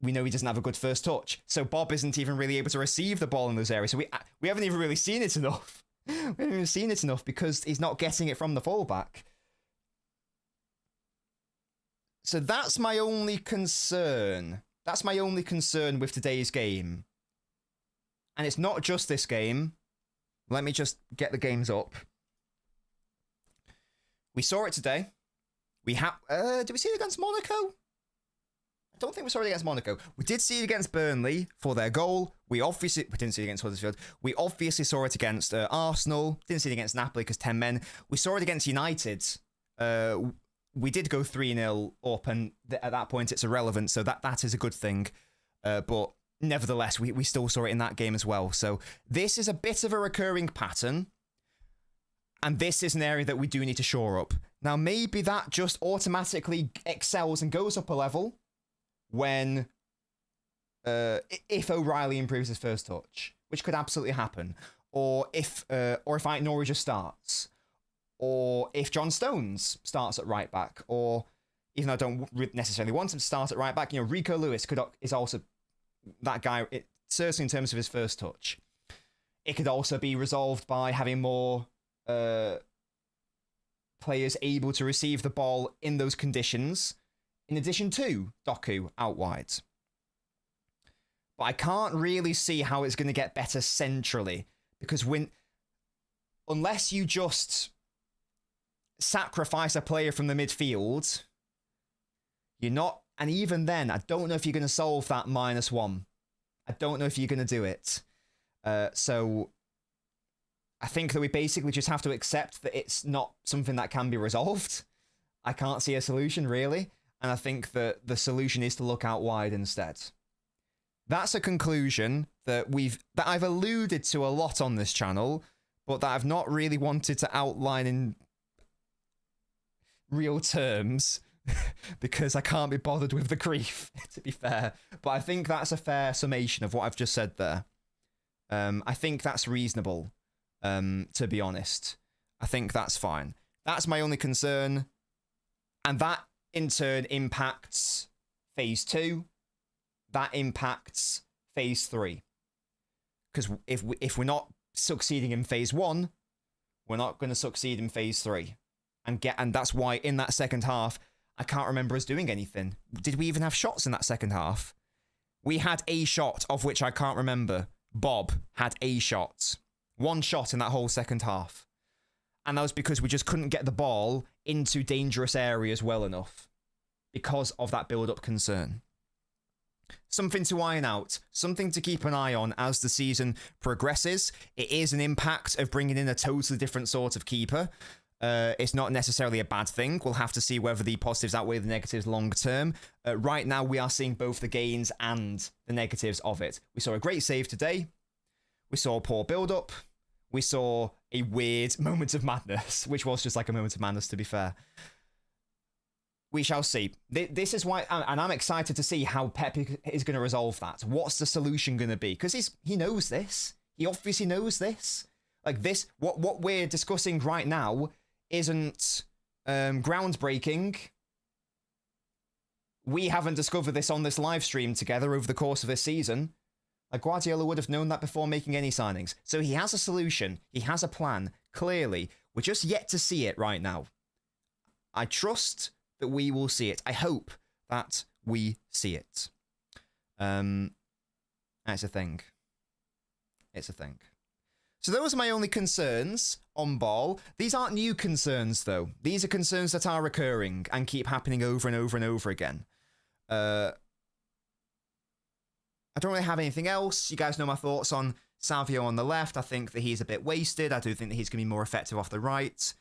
We know he doesn't have a good first touch, so Bob isn't even really able to receive the ball in those areas. So we haven't even really seen it enough. We haven't even seen it enough because he's not getting it from the fullback. So that's my only concern. That's my only concern with today's game. And it's not just this game. Let me just get the games up. We saw it today. Did we see it against Monaco? I don't think we saw it against Monaco. We did see it against Burnley for their goal. We didn't see it against Huddersfield. We obviously saw it against Arsenal. Didn't see it against Napoli because 10 men. We saw it against United. We did go 3-0 up, and at that point it's irrelevant, so that is a good thing. But nevertheless, we still saw it in that game as well. So this is a bit of a recurring pattern, and this is an area that we do need to shore up. Now, maybe that just automatically excels and goes up a level when if O'Reilly improves his first touch, which could absolutely happen, or if Ait-Nouri just starts, or if John Stones starts at right back, or even though I don't necessarily want him to start at right back, Rico Lewis is also that guy, certainly in terms of his first touch. It could also be resolved by having more players able to receive the ball in those conditions in addition to Doku out wide. But I can't really see how it's going to get better centrally, because unless you just sacrifice a player from the midfield, you're not, and even then, I don't know if you're going to solve that -1. I don't know if you're going to do it. So I think that we basically just have to accept that it's not something that can be resolved. I can't see a solution, really. And I think that the solution is to look out wide instead. That's a conclusion that I've alluded to a lot on this channel, but that I've not really wanted to outline in real terms because I can't be bothered with the grief, to be fair. But I think that's a fair summation of what I've just said there. I think that's reasonable, to be honest. I think that's fine. That's my only concern. And that, in turn, impacts Phase 2. That impacts Phase 3. Because if we're not succeeding in Phase 1, we're not going to succeed in Phase 3. And that's why in that second half, I can't remember us doing anything. Did we even have shots in that second half? We had a shot, of which I can't remember. Bob had a shot. One shot in that whole second half. And that was because we just couldn't get the ball into dangerous areas well enough because of that build-up concern. Something to iron out, something to keep an eye on as the season progresses. It is an impact of bringing in a totally different sort of keeper. It's not necessarily a bad thing. We'll have to see whether the positives outweigh the negatives long term. Right now, we are seeing both the gains and the negatives of it. We saw a great save today. We saw a poor build-up. We saw a weird moment of madness, which was just like a moment of madness, to be fair. We shall see. This is why, and I'm excited to see how Pep is going to resolve that. What's the solution going to be? Because he knows this. He obviously knows this. Like this, what we're discussing right now isn't groundbreaking. We haven't discovered this on this live stream together over the course of this season. Like, Guardiola would have known that before making any signings. So he has a solution. He has a plan, clearly. We're just yet to see it right now. I trust that we will see it. I hope that we see it. It's a thing. It's a thing. So those are my only concerns on ball. These aren't new concerns, though. These are concerns that are recurring and keep happening over and over and over again. I don't really have anything else. You guys know my thoughts on Savio on the left. I think that he's a bit wasted. I do think that he's going to be more effective off the right.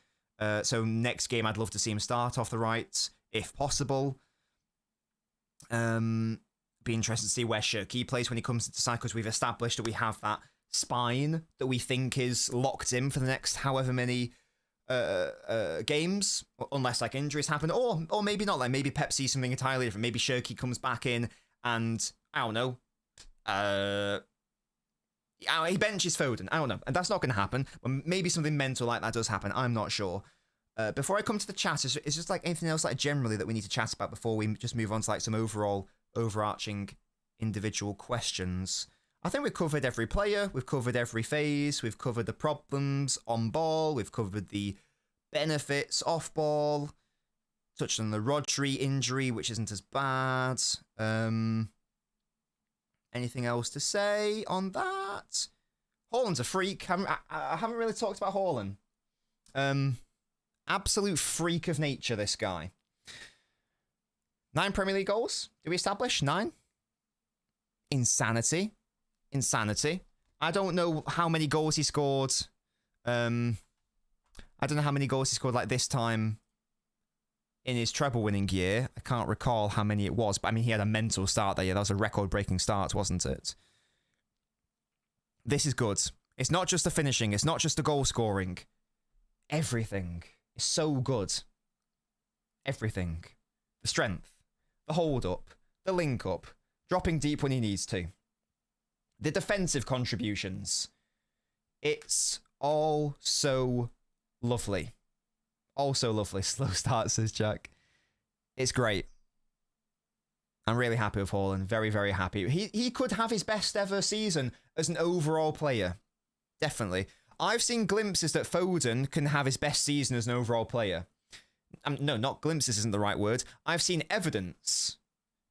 So next game, I'd love to see him start off the right, if possible. Be interested to see where Shirky plays when he comes into side, because we've established that we have that spine that we think is locked in for the next however many games, unless like injuries happen, or maybe not. Like maybe Pep sees something entirely different. Maybe Shirky comes back in and I don't know. He benches Foden. I don't know. And that's not going to happen. But maybe something mental like that does happen. I'm not sure. Before I come to the chat, is just like anything else like generally that we need to chat about before we just move on to like some overarching individual questions? I think we've covered every player. We've covered every phase. We've covered the problems on ball. We've covered the benefits off ball. Touched on the Rodri injury, which isn't as bad. Anything else to say on that? Haaland's a freak. I haven't really talked about Haaland. Absolute freak of nature, this guy. 9 Premier League goals. Did we establish 9? Insanity. I don't know how many goals he scored. I don't know how many goals he scored like this time in his treble-winning year. I can't recall how many it was, but I mean, he had a mental start that year. That was a record-breaking start, wasn't it? This is good. It's not just the finishing. It's not just the goal-scoring. Everything is so good. Everything. The strength, the hold-up, the link-up, dropping deep when he needs to. The defensive contributions. It's all so lovely. Also lovely. Slow start, says Jack. It's great. I'm really happy with Haaland. Very, very happy. He could have his best ever season as an overall player. Definitely. I've seen glimpses that Foden can have his best season as an overall player. no, not glimpses isn't the right word. I've seen evidence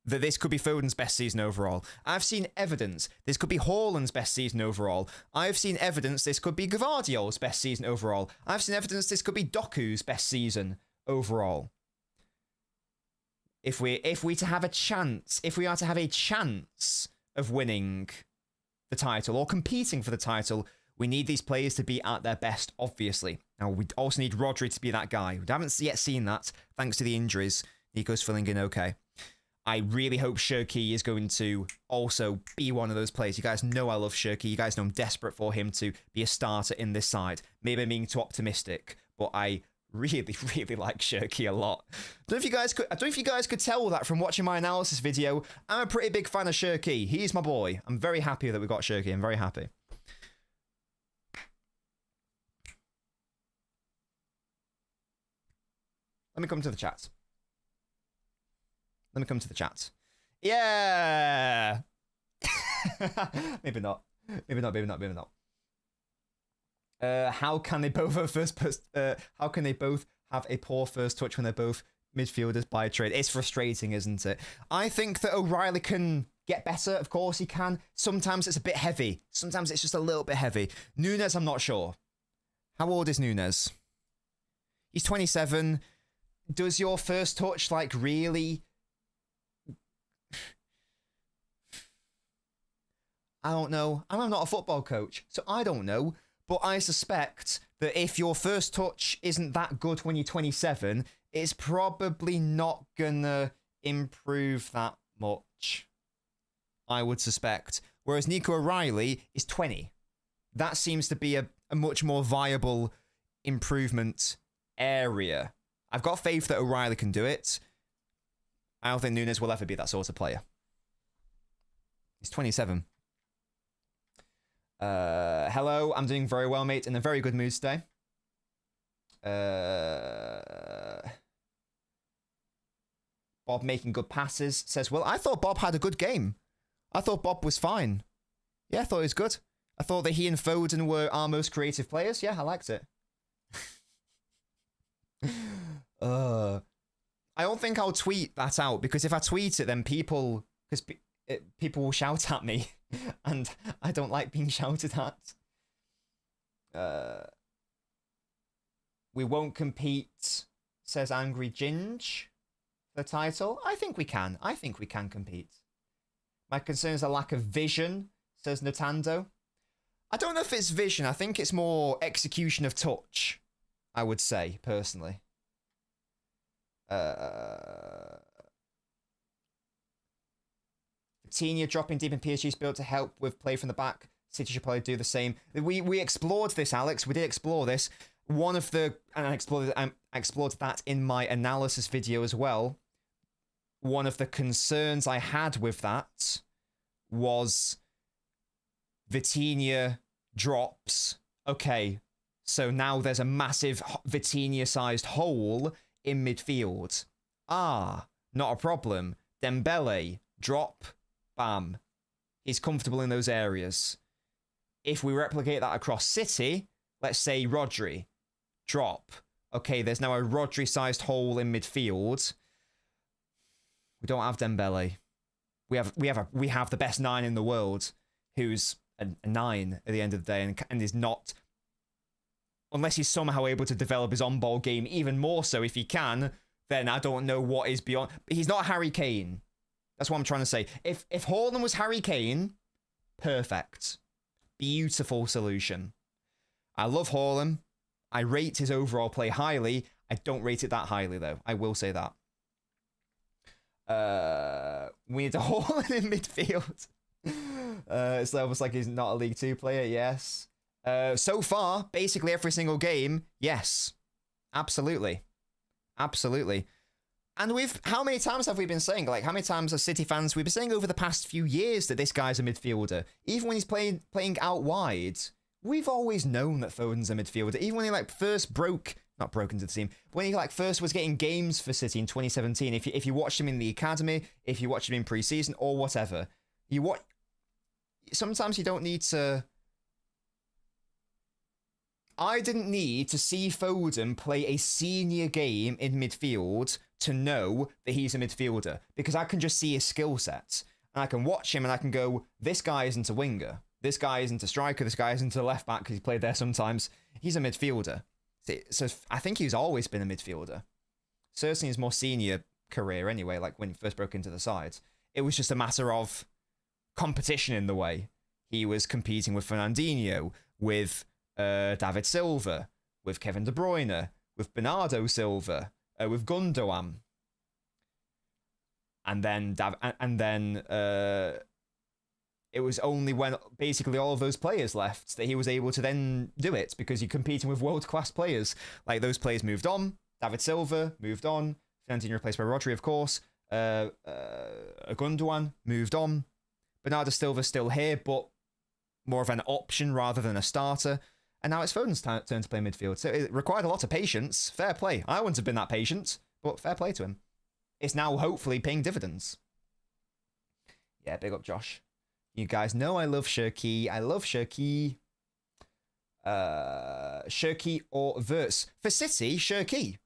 that this could be Foden's best season overall. I've seen evidence this could be Haaland's best season overall. I've seen evidence this could be Gvardiol's best season overall. I've seen evidence this could be Doku's best season overall. If we are to have a chance of winning the title or competing for the title, we need these players to be at their best, obviously. Now, we also need Rodri to be that guy. We haven't yet seen that, thanks to the injuries. Nico's filling in okay. I really hope Shirky is going to also be one of those players. You guys know I love Shirky. You guys know I'm desperate for him to be a starter in this side. Maybe I'm being too optimistic, but I really, really like Shirky a lot. I don't know if you guys could tell that from watching my analysis video. I'm a pretty big fan of Shirky. He's my boy. I'm very happy that we got Shirky. I'm very happy. Let me come to the chat. Yeah. Maybe not. How can they both have a poor first touch when they're both midfielders by trade? It's frustrating, isn't it? I think that O'Reilly can get better. Of course he can. Sometimes it's a bit heavy. Sometimes it's just a little bit heavy. Nunes, I'm not sure. How old is Nunes? He's 27. Does your first touch, like, really... I don't know. I'm not a football coach, so I don't know. But I suspect that if your first touch isn't that good when you're 27, it's probably not gonna improve that much. I would suspect. Whereas Nico O'Reilly is 20. That seems to be a much more viable improvement area. I've got faith that O'Reilly can do it. I don't think Nunes will ever be that sort of player. He's 27. Hello, I'm doing very well, mate. In a very good mood today. Bob making good passes says, well, I thought Bob had a good game. I thought Bob was fine. Yeah, I thought he was good. I thought that he and Foden were our most creative players. Yeah, I liked it. I don't think I'll tweet that out, because if I tweet it, then people will shout at me, and I don't like being shouted at. We won't compete, says Angry Ginge, for the title. I think we can. I think we can compete. My concern is a lack of vision, says Nintendo. I don't know if it's vision. I think it's more execution of touch, I would say, personally. Coutinho dropping deep in PSG's build to help with play from the back. City should probably do the same. We explored this, Alex. We did explore this. And I explored that in my analysis video as well. One of the concerns I had with that was Vitinha drops. Okay, so now there's a massive Vitinha-sized hole in midfield. Not a problem. Dembele, drop, bam. He's comfortable in those areas. If we replicate that across City, let's say Rodri, drop. Okay, there's now a Rodri-sized hole in midfield. We don't have Dembele. We have the best 9 in the world, who's a 9 at the end of the day, and is not, unless he's somehow able to develop his on-ball game even more so. If he can, then I don't know what is beyond. But he's not Harry Kane. That's what I'm trying to say. If Haaland was Harry Kane, perfect. Beautiful solution. I love Haaland. I rate his overall play highly. I don't rate it that highly, though. I will say that. We need a Haaland in midfield. It's almost like he's not a League 2 player. Yes. So far, basically every single game, yes. Absolutely. Absolutely. And how many times have we been saying, like, how many times as City fans, we've been saying over the past few years that this guy's a midfielder. Even when he's playing out wide, we've always known that Foden's a midfielder. Even when he, like, first not broke into the team, but when he, like, first was getting games for City in 2017, if you watched him in the academy, if you watched him in pre-season, or whatever, sometimes you don't need to I didn't need to see Foden play a senior game in midfield to know that he's a midfielder, because I can just see his skill set. And I can watch him and I can go, this guy isn't a winger. This guy isn't a striker. This guy isn't a left back because he played there sometimes. He's a midfielder. So I think he's always been a midfielder. Certainly his more senior career anyway, like when he first broke into the side. It was just a matter of competition in the way. He was competing with Fernandinho, with David Silva, with Kevin De Bruyne, with Bernardo Silva, with Gundogan. And then it was only when basically all of those players left that he was able to then do it, because you're competing with world-class players. Like, those players moved on. David Silva moved on. Fernandinho replaced by Rodri, of course. Gundogan moved on. Bernardo Silva's still here, but more of an option rather than a starter. And now it's Foden's turn to play midfield. So it required a lot of patience. Fair play. I wouldn't have been that patient, but fair play to him. It's now hopefully paying dividends. Yeah, big up Josh. You guys know I love Shirky. I love Shirky. Shirky or Verts. For City, Shirky.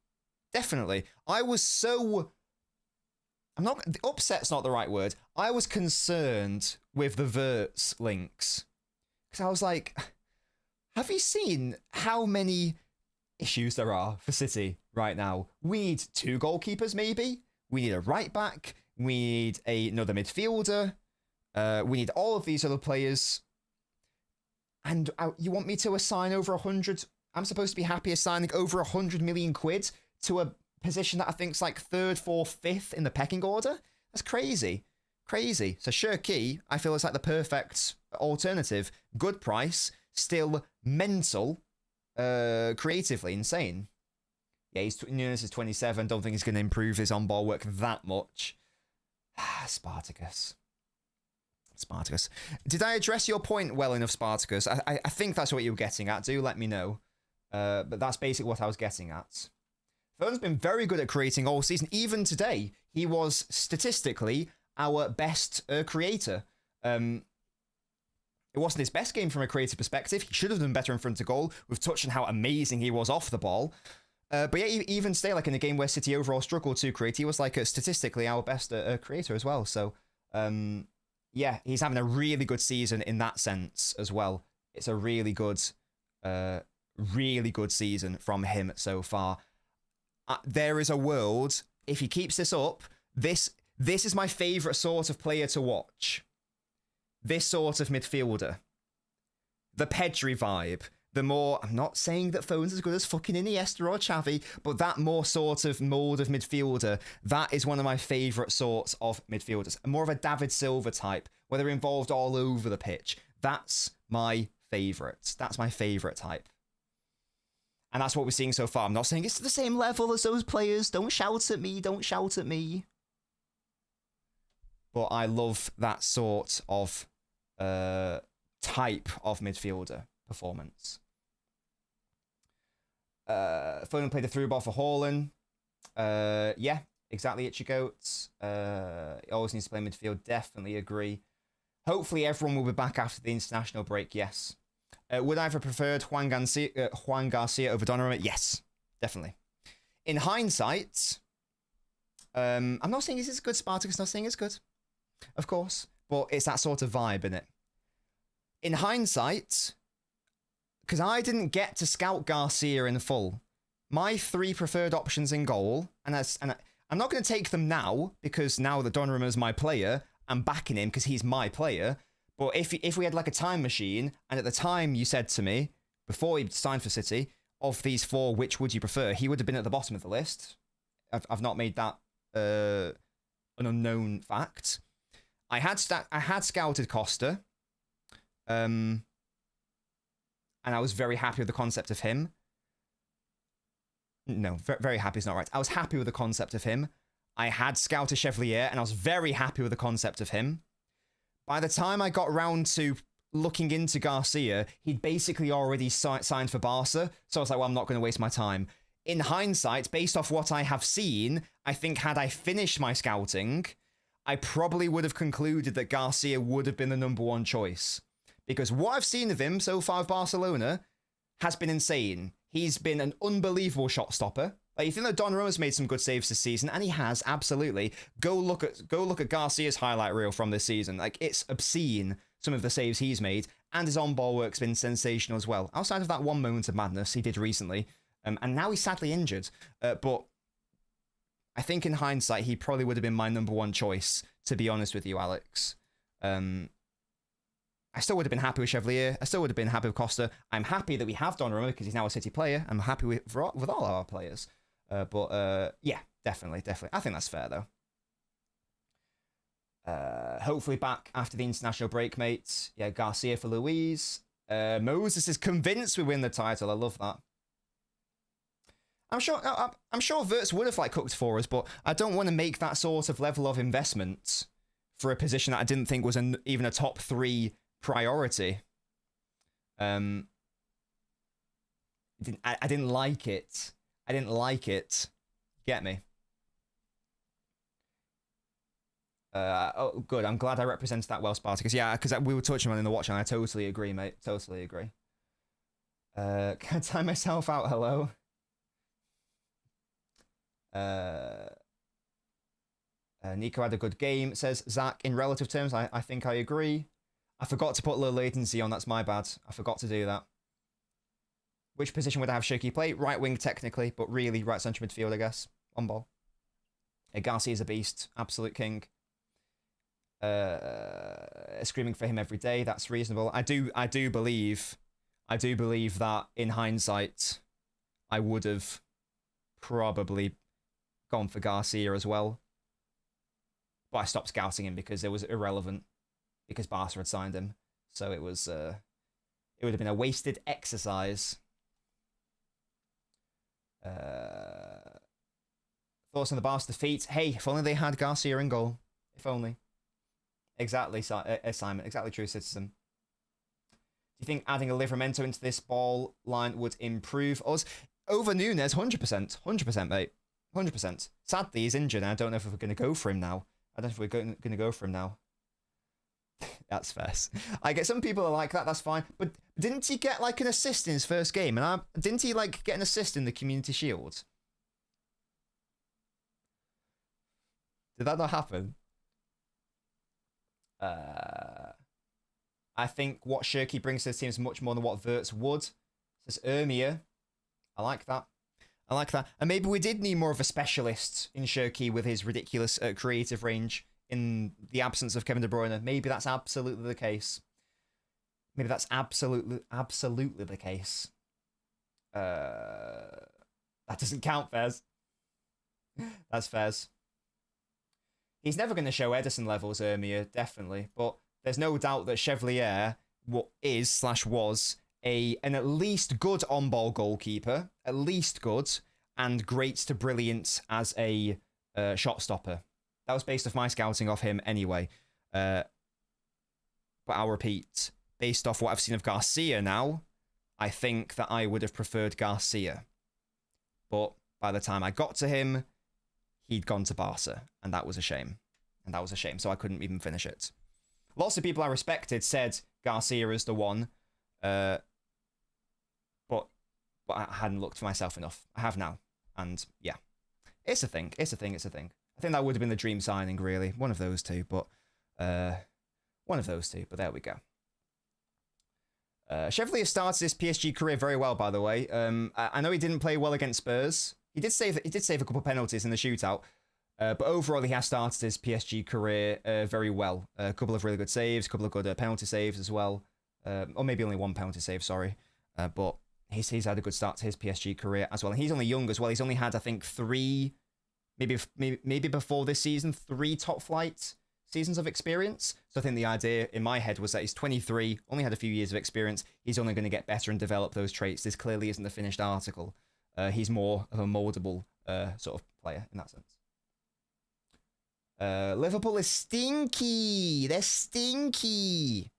Definitely. I was so... Upset's not the right word. I was concerned with the Verts links. Because I was like, have you seen how many issues there are for City right now? We need 2 goalkeepers, maybe. We need a right back. We need another midfielder. We need all of these other players. And you want me to assign over 100... I'm supposed to be happy assigning over 100 million quid to a position that I think's like 3rd, 4th, 5th in the pecking order? That's crazy. Crazy. So Shirky, I feel, is like the perfect alternative. Good price. Still mental. Creatively insane. Yeah, Nunes is 27. Don't think he's going to improve his on-ball work that much. Spartacus. Did I address your point well enough, Spartacus? I think that's what you were getting at. Do let me know. But that's basically what I was getting at. Foden's been very good at creating all season. Even today, he was statistically our best creator. It wasn't his best game from a creative perspective. He should have done better in front of goal. We've touched on how amazing he was off the ball. But yeah, even today, like in a game where City overall struggled to create, he was like statistically our best creator as well. So yeah, he's having a really good season in that sense as well. It's a really good season from him so far. There is a world, if he keeps this up, this is my favourite sort of player to watch. This sort of midfielder. The Pedri vibe. The more, I'm not saying that Foden's as good as fucking Iniesta or Xavi, but that more sort of mould of midfielder, that is one of my favourite sorts of midfielders. More of a David Silva type, where they're involved all over the pitch. That's my favourite. That's my favourite type. And that's what we're seeing so far. I'm not saying it's to the same level as those players. Don't shout at me. Don't shout at me. But I love that sort of type of midfielder performance. Foden played the through ball for Haaland. Yeah, exactly, Itchy Goats. He always needs to play midfield. Definitely agree. Hopefully everyone will be back after the international break, yes. Would I have preferred Juan Garcia over Donnarumma? Yes, definitely. In hindsight, I'm not saying it's good, Spartacus, not saying it's good. Of course. But it's that sort of vibe, isn't it? In hindsight, because I didn't get to scout Garcia in full, my 3 preferred options in goal, and I'm not going to take them now, because now that Donnarumma is my player, I'm backing him because he's my player. But if we had like a time machine, and at the time you said to me, before he signed for City, of these 4, which would you prefer? He would have been at the bottom of the list. I've not made that an unknown fact. I had scouted Costa, and I was very happy with the concept of him. No, very happy is not right. I was happy with the concept of him. I had scouted Chevalier, and I was very happy with the concept of him. By the time I got round to looking into Garcia, he'd basically already signed for Barca, so I was like, well, I'm not going to waste my time. In hindsight, based off what I have seen, I think had I finished my scouting, I probably would have concluded that Garcia would have been the #1 choice. Because what I've seen of him so far with Barcelona has been insane. He's been an unbelievable shot stopper. Like, you think that Donnarumma's made some good saves this season, and he has, absolutely. Go look at Garcia's highlight reel from this season. Like, it's obscene, some of the saves he's made, and his on-ball work's been sensational as well. Outside of that one moment of madness he did recently, and now he's sadly injured. But I think in hindsight, he probably would have been my number one choice, to be honest with you, Alex. I still would have been happy with Chevalier. I still would have been happy with Costa. I'm happy that we have Donnarumma because he's now a City player. I'm happy with all our players. But yeah, definitely. I think that's fair, though. Hopefully back after the international break, mate. Yeah, Garcia for Luis. Moses is convinced we win the title. I love that. I'm sure Wirtz would have cooked for us, but I don't want to make that sort of level of investment for a position that I didn't think was even a top 3 priority. I didn't like it. I didn't like it. Get me? Oh, good. I'm glad I represented that well, Spartacus. Yeah, because we were touching on it in the watch, and I totally agree, mate. Totally agree. Can I time myself out? Hello. Nico had a good game, says Zach. In relative terms, I think I agree. I forgot to put low latency on. That's my bad. I forgot to do that. Which position would I have Shirky play? Right wing, technically, but really right centre midfield, I guess. On ball. Garcia's a beast. Absolute king. Screaming for him every day. That's reasonable. I do believe that in hindsight, I would have probably gone for Garcia as well. But I stopped scouting him because it was irrelevant. Because Barca had signed him. So it was it would have been a wasted exercise. Thoughts on the Barca defeat? Hey, if only they had Garcia in goal. If only. Exactly, Simon. Exactly true, citizen. Do you think adding a Livramento into this ball line would improve us? Over Nunes, 100%. 100%, mate. 100%. Sadly, he's injured, and I don't know if we're going to go for him now. I don't know if we're going to go for him now. That's fair. I get some people are like that. That's fine. But didn't he get an assist in his first game? And didn't he get an assist in the Community Shield? Did that not happen? I think what Shirky brings to the team is much more than what Wirtz would. Says Ermia. I like that. I like that. And maybe we did need more of a specialist in Shirky with his ridiculous creative range in the absence of Kevin De Bruyne. Maybe that's absolutely the case. Maybe that's absolutely the case. That doesn't count, Fez. That's Fez. He's never going to show Edison levels, Ermia, definitely. But there's no doubt that Chevalier was an at least good on-ball goalkeeper, at least good, and great to brilliant as a shot stopper. That was based off my scouting of him anyway. But I'll repeat, based off what I've seen of Garcia now, I think that I would have preferred Garcia. But by the time I got to him, he'd gone to Barca, and that was a shame. So I couldn't even finish it. Lots of people I respected said Garcia is the one, but I hadn't looked for myself enough. I have now, and yeah, it's a thing. I think that would have been the dream signing, really. One of those two, but there we go. Chevalier started his PSG career very well, by the way. I know he didn't play well against Spurs. He did save a couple of penalties in the shootout, but overall he has started his PSG career very well. A couple of really good saves, a couple of good penalty saves as well, or maybe only one penalty save. Sorry, but he's had a good start to his PSG career as well. And he's only young as well. He's only had, I think, three, maybe before this season, 3 top flight seasons of experience. So I think the idea in my head was that he's 23, only had a few years of experience. He's only going to get better and develop those traits. This clearly isn't the finished article. He's more of a moldable sort of player in that sense. Liverpool is stinky. They're stinky.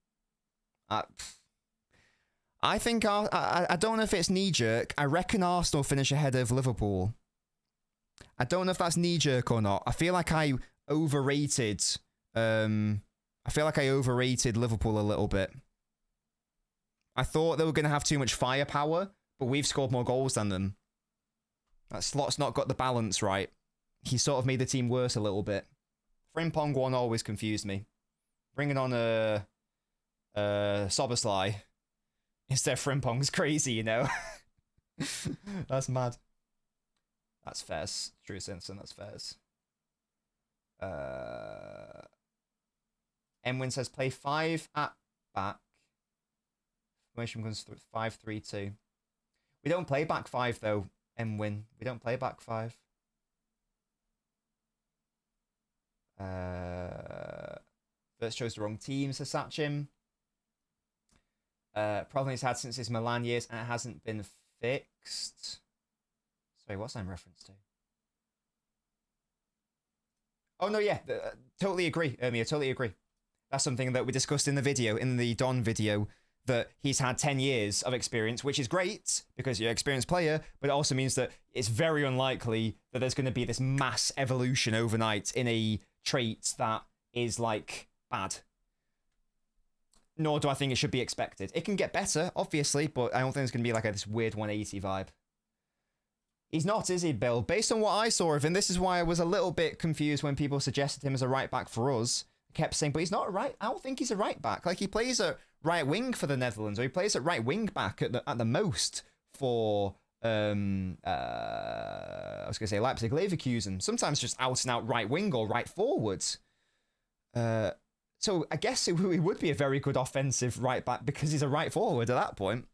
I think I don't know if it's knee-jerk. I reckon Arsenal finish ahead of Liverpool. I don't know if that's knee-jerk or not. I feel like I overrated Liverpool a little bit. I thought they were going to have too much firepower, but we've scored more goals than them. That Slot's not got the balance right. He sort of made the team worse a little bit. Frimpong one always confused me. Bringing on a Soboslai instead of Frimpong's crazy, you know? That's mad. That's fairs. True Simpson, that's fairs. Emwin says play 5 at back. Formation comes 5-3-2. We don't play back 5 though, Emwin. We don't play back 5. First chose the wrong team, says Sachin. Problem he's had since his Milan years and it hasn't been fixed. Sorry, what's that in reference to? Oh no, yeah, totally agree, Ermia, totally agree. That's something that we discussed in the video, in the Don video, that he's had 10 years of experience, which is great because you're an experienced player, but it also means that it's very unlikely that there's going to be this mass evolution overnight in a trait that is like bad. Nor do I think it should be expected. It can get better, obviously, but I don't think it's going to be like this weird 180 vibe. He's not, is he, Bill? Based on what I saw of him, this is why I was a little bit confused when people suggested him as a right back for us. I kept saying, but he's not a right. I don't think he's a right back. Like, he plays at right wing for the Netherlands, or he plays at right wing back at the most for I was going to say Leipzig Leverkusen. Sometimes just out and out right wing or right forward. So I guess it would be a very good offensive right back because he's a right forward at that point.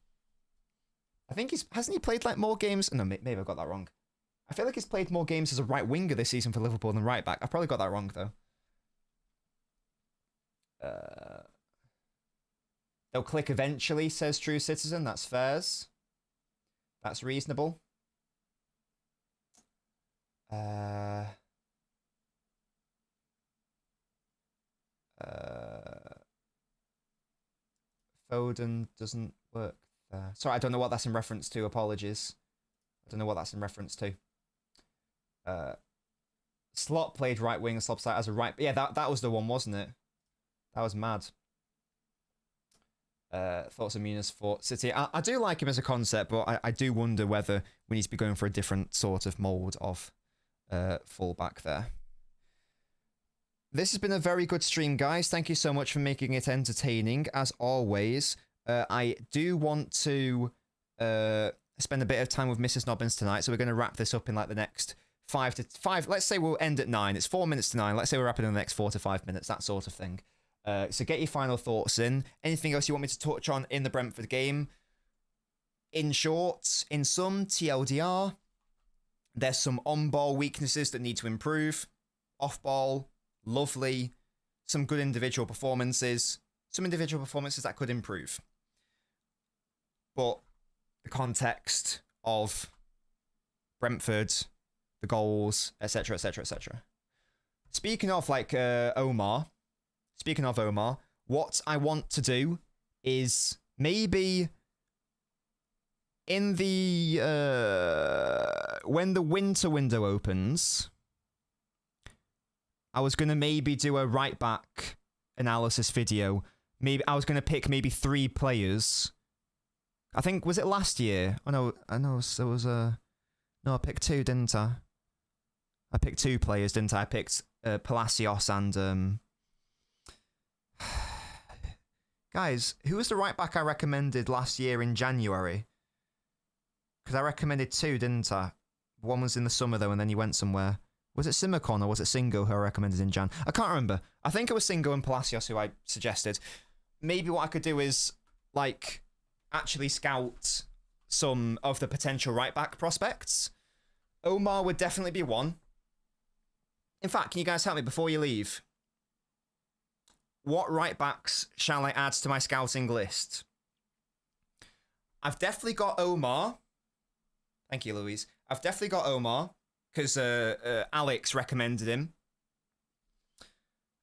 I think hasn't he played like more games? No, maybe I got that wrong. I feel like he's played more games as a right winger this season for Liverpool than right back. I probably got that wrong though. They'll click eventually, says True Citizen. That's fairs. That's reasonable. Foden doesn't work there. Sorry, I don't know what that's in reference to. Apologies. I don't know what that's in reference to. Slot played right wing, Slopside as a right. Yeah, that was the one, wasn't it? That was mad. Thoughts on Muniz for City. I do like him as a concept, but I do wonder whether we need to be going for a different sort of mould of fullback there. This has been a very good stream, guys. Thank you so much for making it entertaining, as always. I do want to spend a bit of time with Mrs. Nobbins tonight, so we're going to wrap this up in like the next 5 to 5. Let's say we'll end at 9. It's 4 minutes to 9. Let's say we're wrapping in the next 4 to 5 minutes, that sort of thing. So get your final thoughts in. Anything else you want me to touch on in the Brentford game? In short, in some TLDR, there's some on-ball weaknesses that need to improve. Off-ball, lovely. Some good individual performances. Some individual performances that could improve. But the context of Brentford, the goals, etc., etc., etc. Speaking of like Omar, what I want to do is maybe in the when the winter window opens, I was going to maybe do a right back analysis video. Maybe I was going to pick maybe 3 players. I think, was it last year? Oh no, I know there was a... No, I picked 2, didn't I? I picked 2 players, didn't I? I picked Palacios and... Guys, who was the right back I recommended last year in January? Because I recommended 2, didn't I? One was in the summer though, and then he went somewhere. Was it Simicon or was it Singo who I recommended in Jan? I can't remember. I think it was Singo and Palacios who I suggested. Maybe what I could do is, like, actually scout some of the potential right-back prospects. Omar would definitely be one. In fact, can you guys help me before you leave? What right-backs shall I add to my scouting list? I've definitely got Omar. Thank you, Louise. I've definitely got Omar, because Alex recommended him.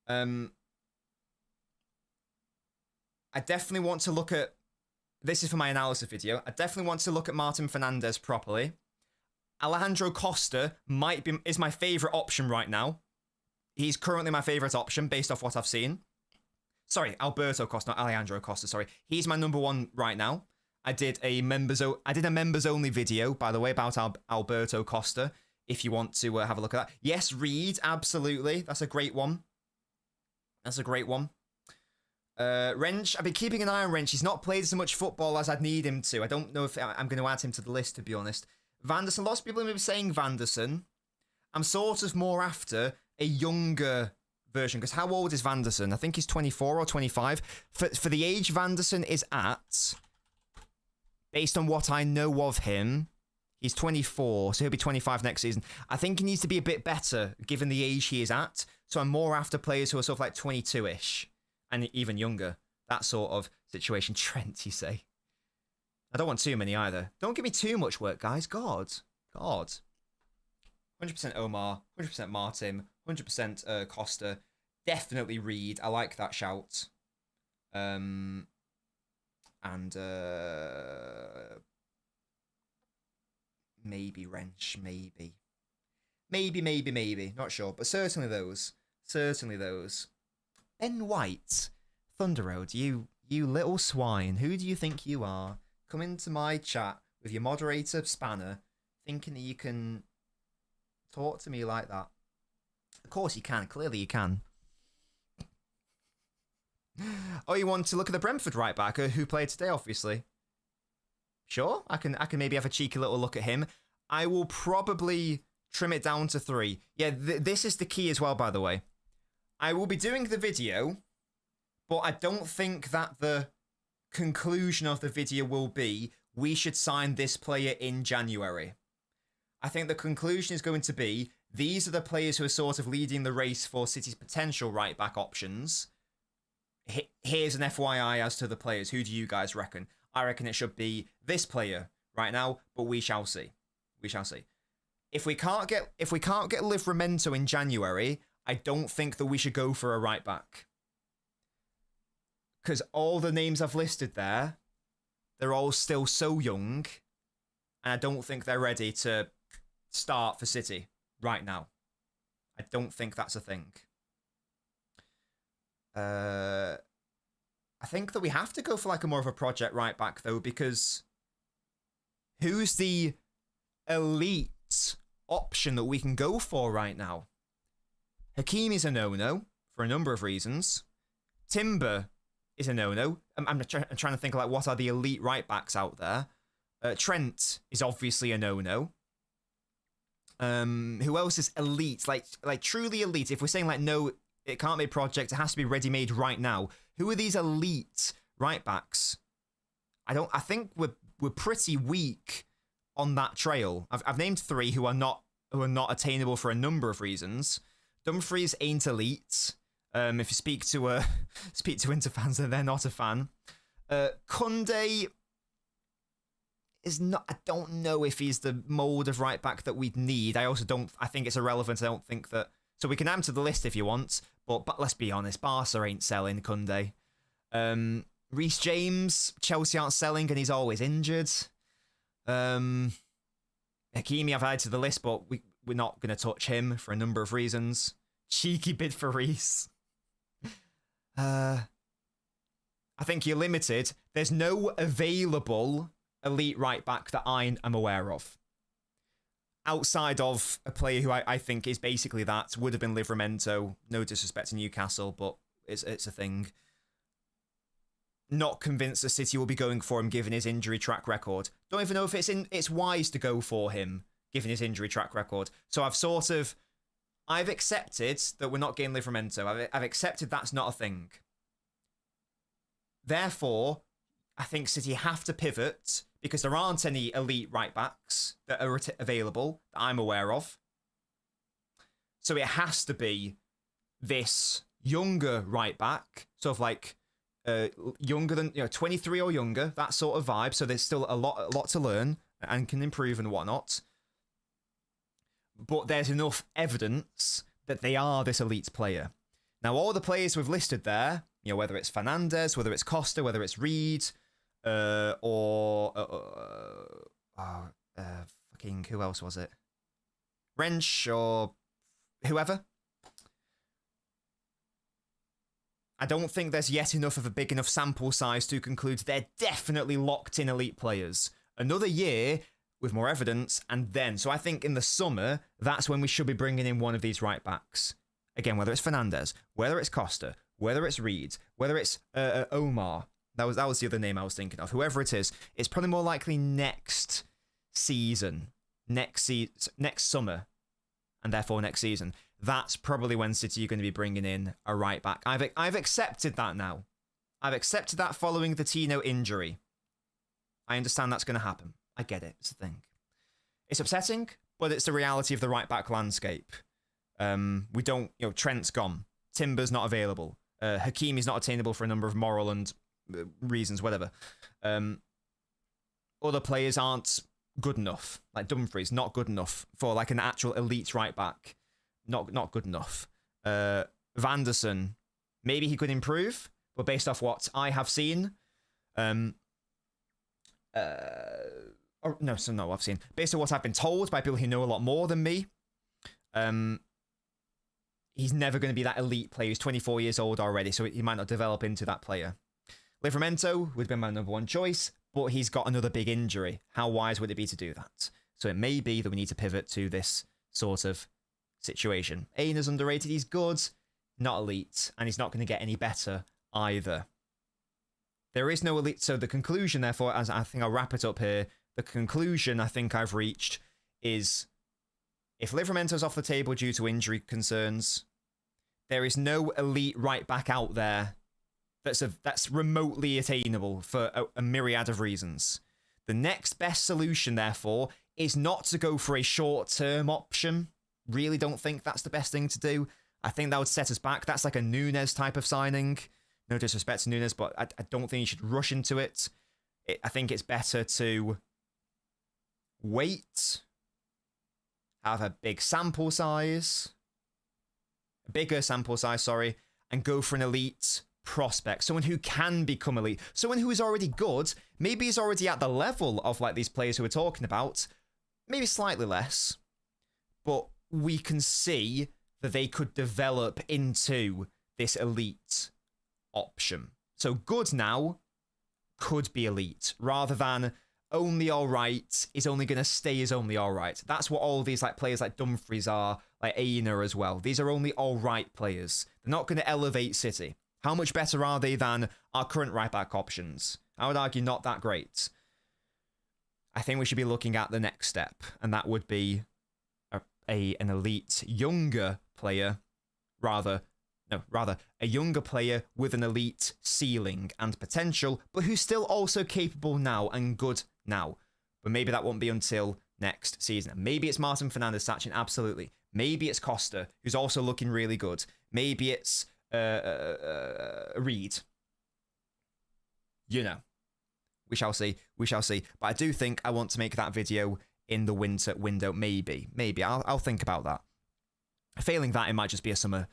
I definitely want to look at... This is for my analysis video. I definitely want to look at Martin Fernandez properly. Alejandro Costa is my favourite option right now. He's currently my favourite option based off what I've seen. Sorry, Alberto Costa, not Alejandro Costa. Sorry, he's my number one right now. I did a members only video, by the way, about Alberto Costa. If you want to have a look at that, yes, Reed, absolutely, that's a great one. That's a great one. Wrench, I've been keeping an eye on Wrench. He's not played as much football as I'd need him to. I don't know if I'm going to add him to the list, to be honest. Vanderson, lots of people may be saying Vanderson. I'm sort of more after a younger version, because how old is Vanderson? I think he's 24 or 25. For the age Vanderson is at, based on what I know of him, he's 24, so he'll be 25 next season. I think he needs to be a bit better, given the age he is at. So I'm more after players who are sort of like 22-ish, and even younger. That sort of situation. Trent, you say? I don't want too many either. Don't give me too much work, guys. God. 100% Omar, 100% Martin, 100% Costa. Definitely Reed. I like that shout. And maybe Wrench, maybe. Maybe. Not sure, but certainly those. Ben White, Thunder Road, you little swine. Who do you think you are? Come into my chat with your moderator spanner, thinking that you can talk to me like that. Of course you can. Clearly you can. Oh, you want to look at the Brentford right back who played today, obviously. Sure, I can maybe have a cheeky little look at him. I will probably trim it down to 3. Yeah, this is the key as well, by the way. I will be doing the video, but I don't think that the conclusion of the video will be we should sign this player in January. I think the conclusion is going to be these are the players who are sort of leading the race for City's potential right-back options. Here's an FYI as to the players. Who do you guys reckon? I reckon it should be this player right now, but we shall see. We shall see. If we can't get Livramento in January, I don't think that we should go for a right back. Because all the names I've listed there, they're all still so young, and I don't think they're ready to start for City right now. I don't think that's a thing. I think that we have to go for like a more of a project right back though, because who's the elite option that we can go for right now? Hakimi's a no-no for a number of reasons. Timber is a no-no. I'm trying to think like what are the elite right backs out there. Trent is obviously a no-no. Who else is elite? Like truly elite. If we're saying like no, it can't be a project, it has to be ready-made right now. Who are these elite right backs? I think we're pretty weak on that trail. I've named 3 who are not attainable for a number of reasons. Dumfries ain't elite. If you speak to Inter fans, then they're not a fan. Kunde is not. I don't know if he's the mold of right back that we'd need. I think it's irrelevant. I don't think that. So we can add him to the list if you want, but let's be honest, Barca ain't selling Kunde. Reece James, Chelsea aren't selling, and he's always injured. Hakimi I've added to the list, but we're not going to touch him for a number of reasons. Cheeky bid for Reece. I think you're limited. There's no available elite right back that I am aware of. Outside of a player who I think is basically that, would have been Livramento. No disrespect to Newcastle, but it's a thing. Not convinced the City will be going for him given his injury track record. Don't even know if it's wise to go for him given his injury track record. So I've accepted that we're not getting Livramento. I've accepted that's not a thing. Therefore, I think City have to pivot because there aren't any elite right backs that are available that I'm aware of. So it has to be this younger right back, sort of like younger than 23 or younger, that sort of vibe. So there's still a lot to learn and can improve and whatnot. But there's enough evidence that they are this elite player. Now, all the players we've listed there, whether it's Fernandes, whether it's Costa, whether it's Reed, or fucking who else was it? Wrench or whoever. I don't think there's yet enough of a big enough sample size to conclude they're definitely locked in elite players. Another year with more evidence, and then. So I think in the summer, that's when we should be bringing in one of these right backs. Again, whether it's Fernandez, whether it's Costa, whether it's Reed, whether it's Omar. That was the other name I was thinking of. Whoever it is, it's probably more likely next season, next summer, and therefore next season. That's probably when City are going to be bringing in a right back. I've accepted that now. I've accepted that following the Tino injury. I understand that's going to happen. I get it. It's a thing. It's upsetting, but it's the reality of the right back landscape. We don't, Trent's gone. Timber's not available. Hakimi's not attainable for a number of moral and reasons, whatever. Other players aren't good enough. Like Dumfries, not good enough for like an actual elite right back. Not good enough. Vanderson, maybe he could improve, but based off what I have seen, I've seen. Based on what I've been told by people who know a lot more than me, he's never going to be that elite player. He's 24 years old already, so he might not develop into that player. Livramento would have been my number one choice, but he's got another big injury. How wise would it be to do that? So it may be that we need to pivot to this sort of situation. Aina's underrated. He's good, not elite, and he's not going to get any better either. There is no elite. So the conclusion, therefore, as I think I'll wrap it up here, the conclusion I think I've reached is if Livramento's off the table due to injury concerns, there is no elite right back out there that's remotely attainable for a myriad of reasons. The next best solution, therefore, is not to go for a short-term option. Really don't think that's the best thing to do. I think that would set us back. That's like a Nunes type of signing. No disrespect to Nunes, but I don't think you should rush into it. I think it's better to wait, have a bigger sample size, and go for an elite prospect, someone who can become elite, someone who is already good, maybe is already at the level of like these players who we're talking about, maybe slightly less, but we can see that they could develop into this elite option. So good now could be elite, rather than only all right is only going to stay as only all right. That's what all these like players like Dumfries are, like Aina as well. These are only all right players. They're not going to elevate City. How much better are they than our current right back options? I would argue not that great. I think we should be looking at the next step, and that would be an elite younger player, rather a younger player with an elite ceiling and potential, but who's still also capable now and good now. But maybe that won't be until next season. Maybe it's Martin Fernandez Sachin, absolutely. Maybe it's Costa, who's also looking really good. Maybe it's Reed. We shall see. But I do think I want to make that video in the winter window. Maybe. I'll think about that. Failing that, it might just be a summer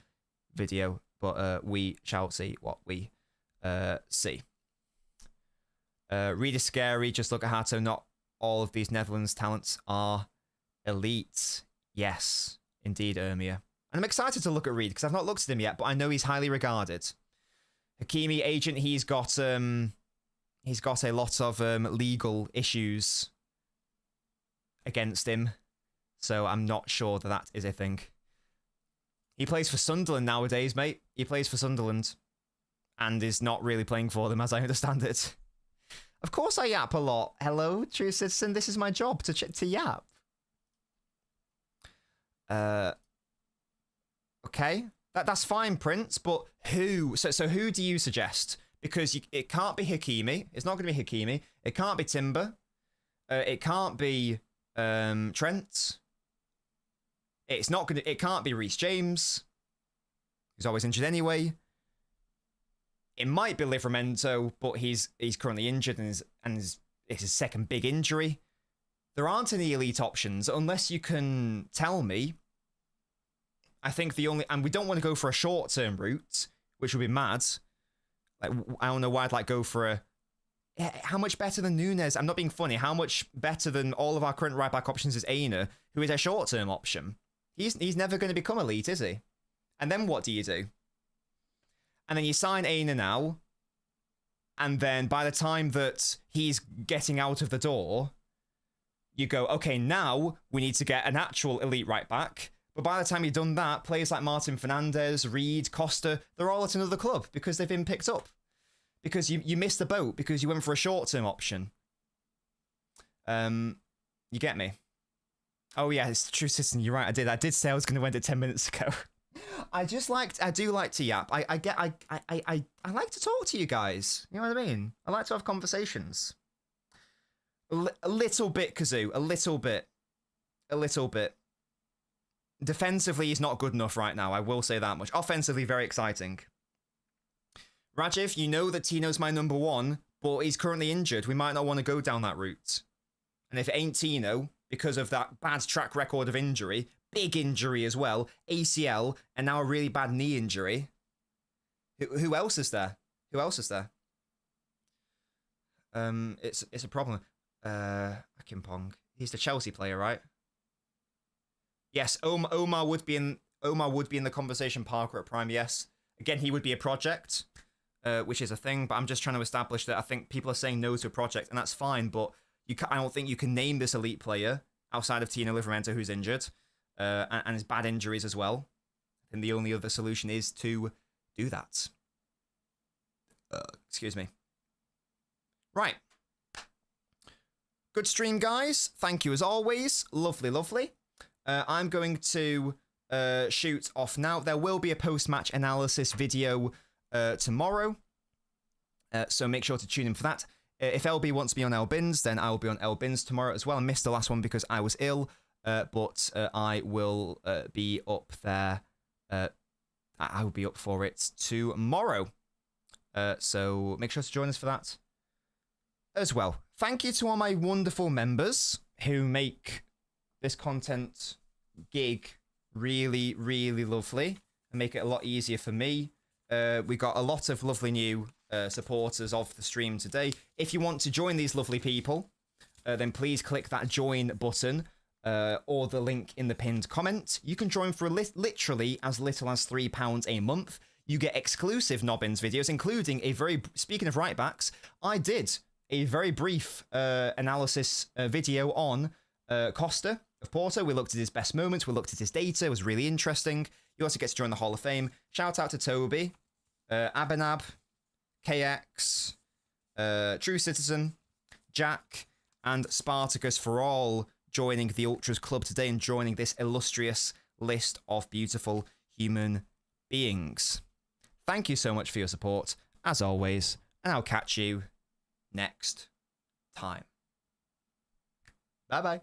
video, but we shall see what we see. Reed is scary. Just look at Hato. Not all of these Netherlands talents are elite. Yes, indeed, Ermia. And I'm excited to look at Reed because I've not looked at him yet, but I know he's highly regarded. Hakimi agent, he's got a lot of legal issues against him, so I'm not sure that is a thing. He plays for Sunderland nowadays, mate. He plays for Sunderland and is not really playing for them, as I understand it. Of course I yap a lot. Hello, true citizen. This is my job to yap. Okay, that's fine, Prince. But who? So who do you suggest? Because it can't be Hakimi. It's not going to be Hakimi. It can't be Timber. It can't be Trent. It can't be Reece James. He's always injured anyway. It might be Livramento, but he's currently injured and it's his second big injury. There aren't any elite options unless you can tell me. I think and we don't want to go for a short-term route, which would be mad. Like, I don't know why I'd go for how much better than Nunes? I'm not being funny. How much better than all of our current right-back options is Aina, who is a short-term option? He's never going to become elite, is he? And then what do you do? And then you sign Aina now, and then by the time that he's getting out of the door, you go, okay, now we need to get an actual elite right back. But by the time you've done that, players like Martin Fernandez, Reed, Costa, they're all at another club because they've been picked up. Because you missed the boat because you went for a short-term option. You get me? Oh yeah, it's True Citizen. You're right. I did say I was going to end it 10 minutes ago. I do like to yap. I like to talk to you guys. You know what I mean? I like to have conversations. A little bit, Kazoo. A little bit. Defensively, he's not good enough right now. I will say that much. Offensively, very exciting. Rajiv, you know that Tino's my number one, but he's currently injured. We might not want to go down that route. And if it ain't Tino, because of that bad track record of injury, big injury as well, ACL, and now a really bad knee injury, who else is there? It's a problem. Akimpong. He's the Chelsea player, right? Yes, Omar would be in the conversation. Parker at Prime, yes. Again, he would be a project, which is a thing, but I'm just trying to establish that I think people are saying no to a project, and that's fine, but I don't think you can name this elite player outside of Tino Livramento, who's injured, and his bad injuries as well. And the only other solution is to do that. Excuse me. Right. Good stream, guys. Thank you as always. Lovely, lovely. I'm going to shoot off now. There will be a post-match analysis video tomorrow, so make sure to tune in for that. If LB wants me on LBins, then I will be on LBins tomorrow as well. I missed the last one because I was ill, but I will be up there. I will be up for it tomorrow. So make sure to join us for that as well. Thank you to all my wonderful members who make this content gig really, really lovely and make it a lot easier for me. We got a lot of lovely new supporters of the stream today. If you want to join these lovely people, then please click that join button or the link in the pinned comment. You can join for literally as little as £3 a month. You get exclusive Nobbins videos, including speaking of right backs, I did a very brief analysis video on Costa of Porto. We looked at his best moments, we looked at his data, it was really interesting. You also get to join the Hall of Fame. Shout out to Toby, Abanab, KX, True Citizen, Jack, and Spartacus for all joining the Ultras Club today and joining this illustrious list of beautiful human beings. Thank you so much for your support, as always, and I'll catch you next time. Bye-bye.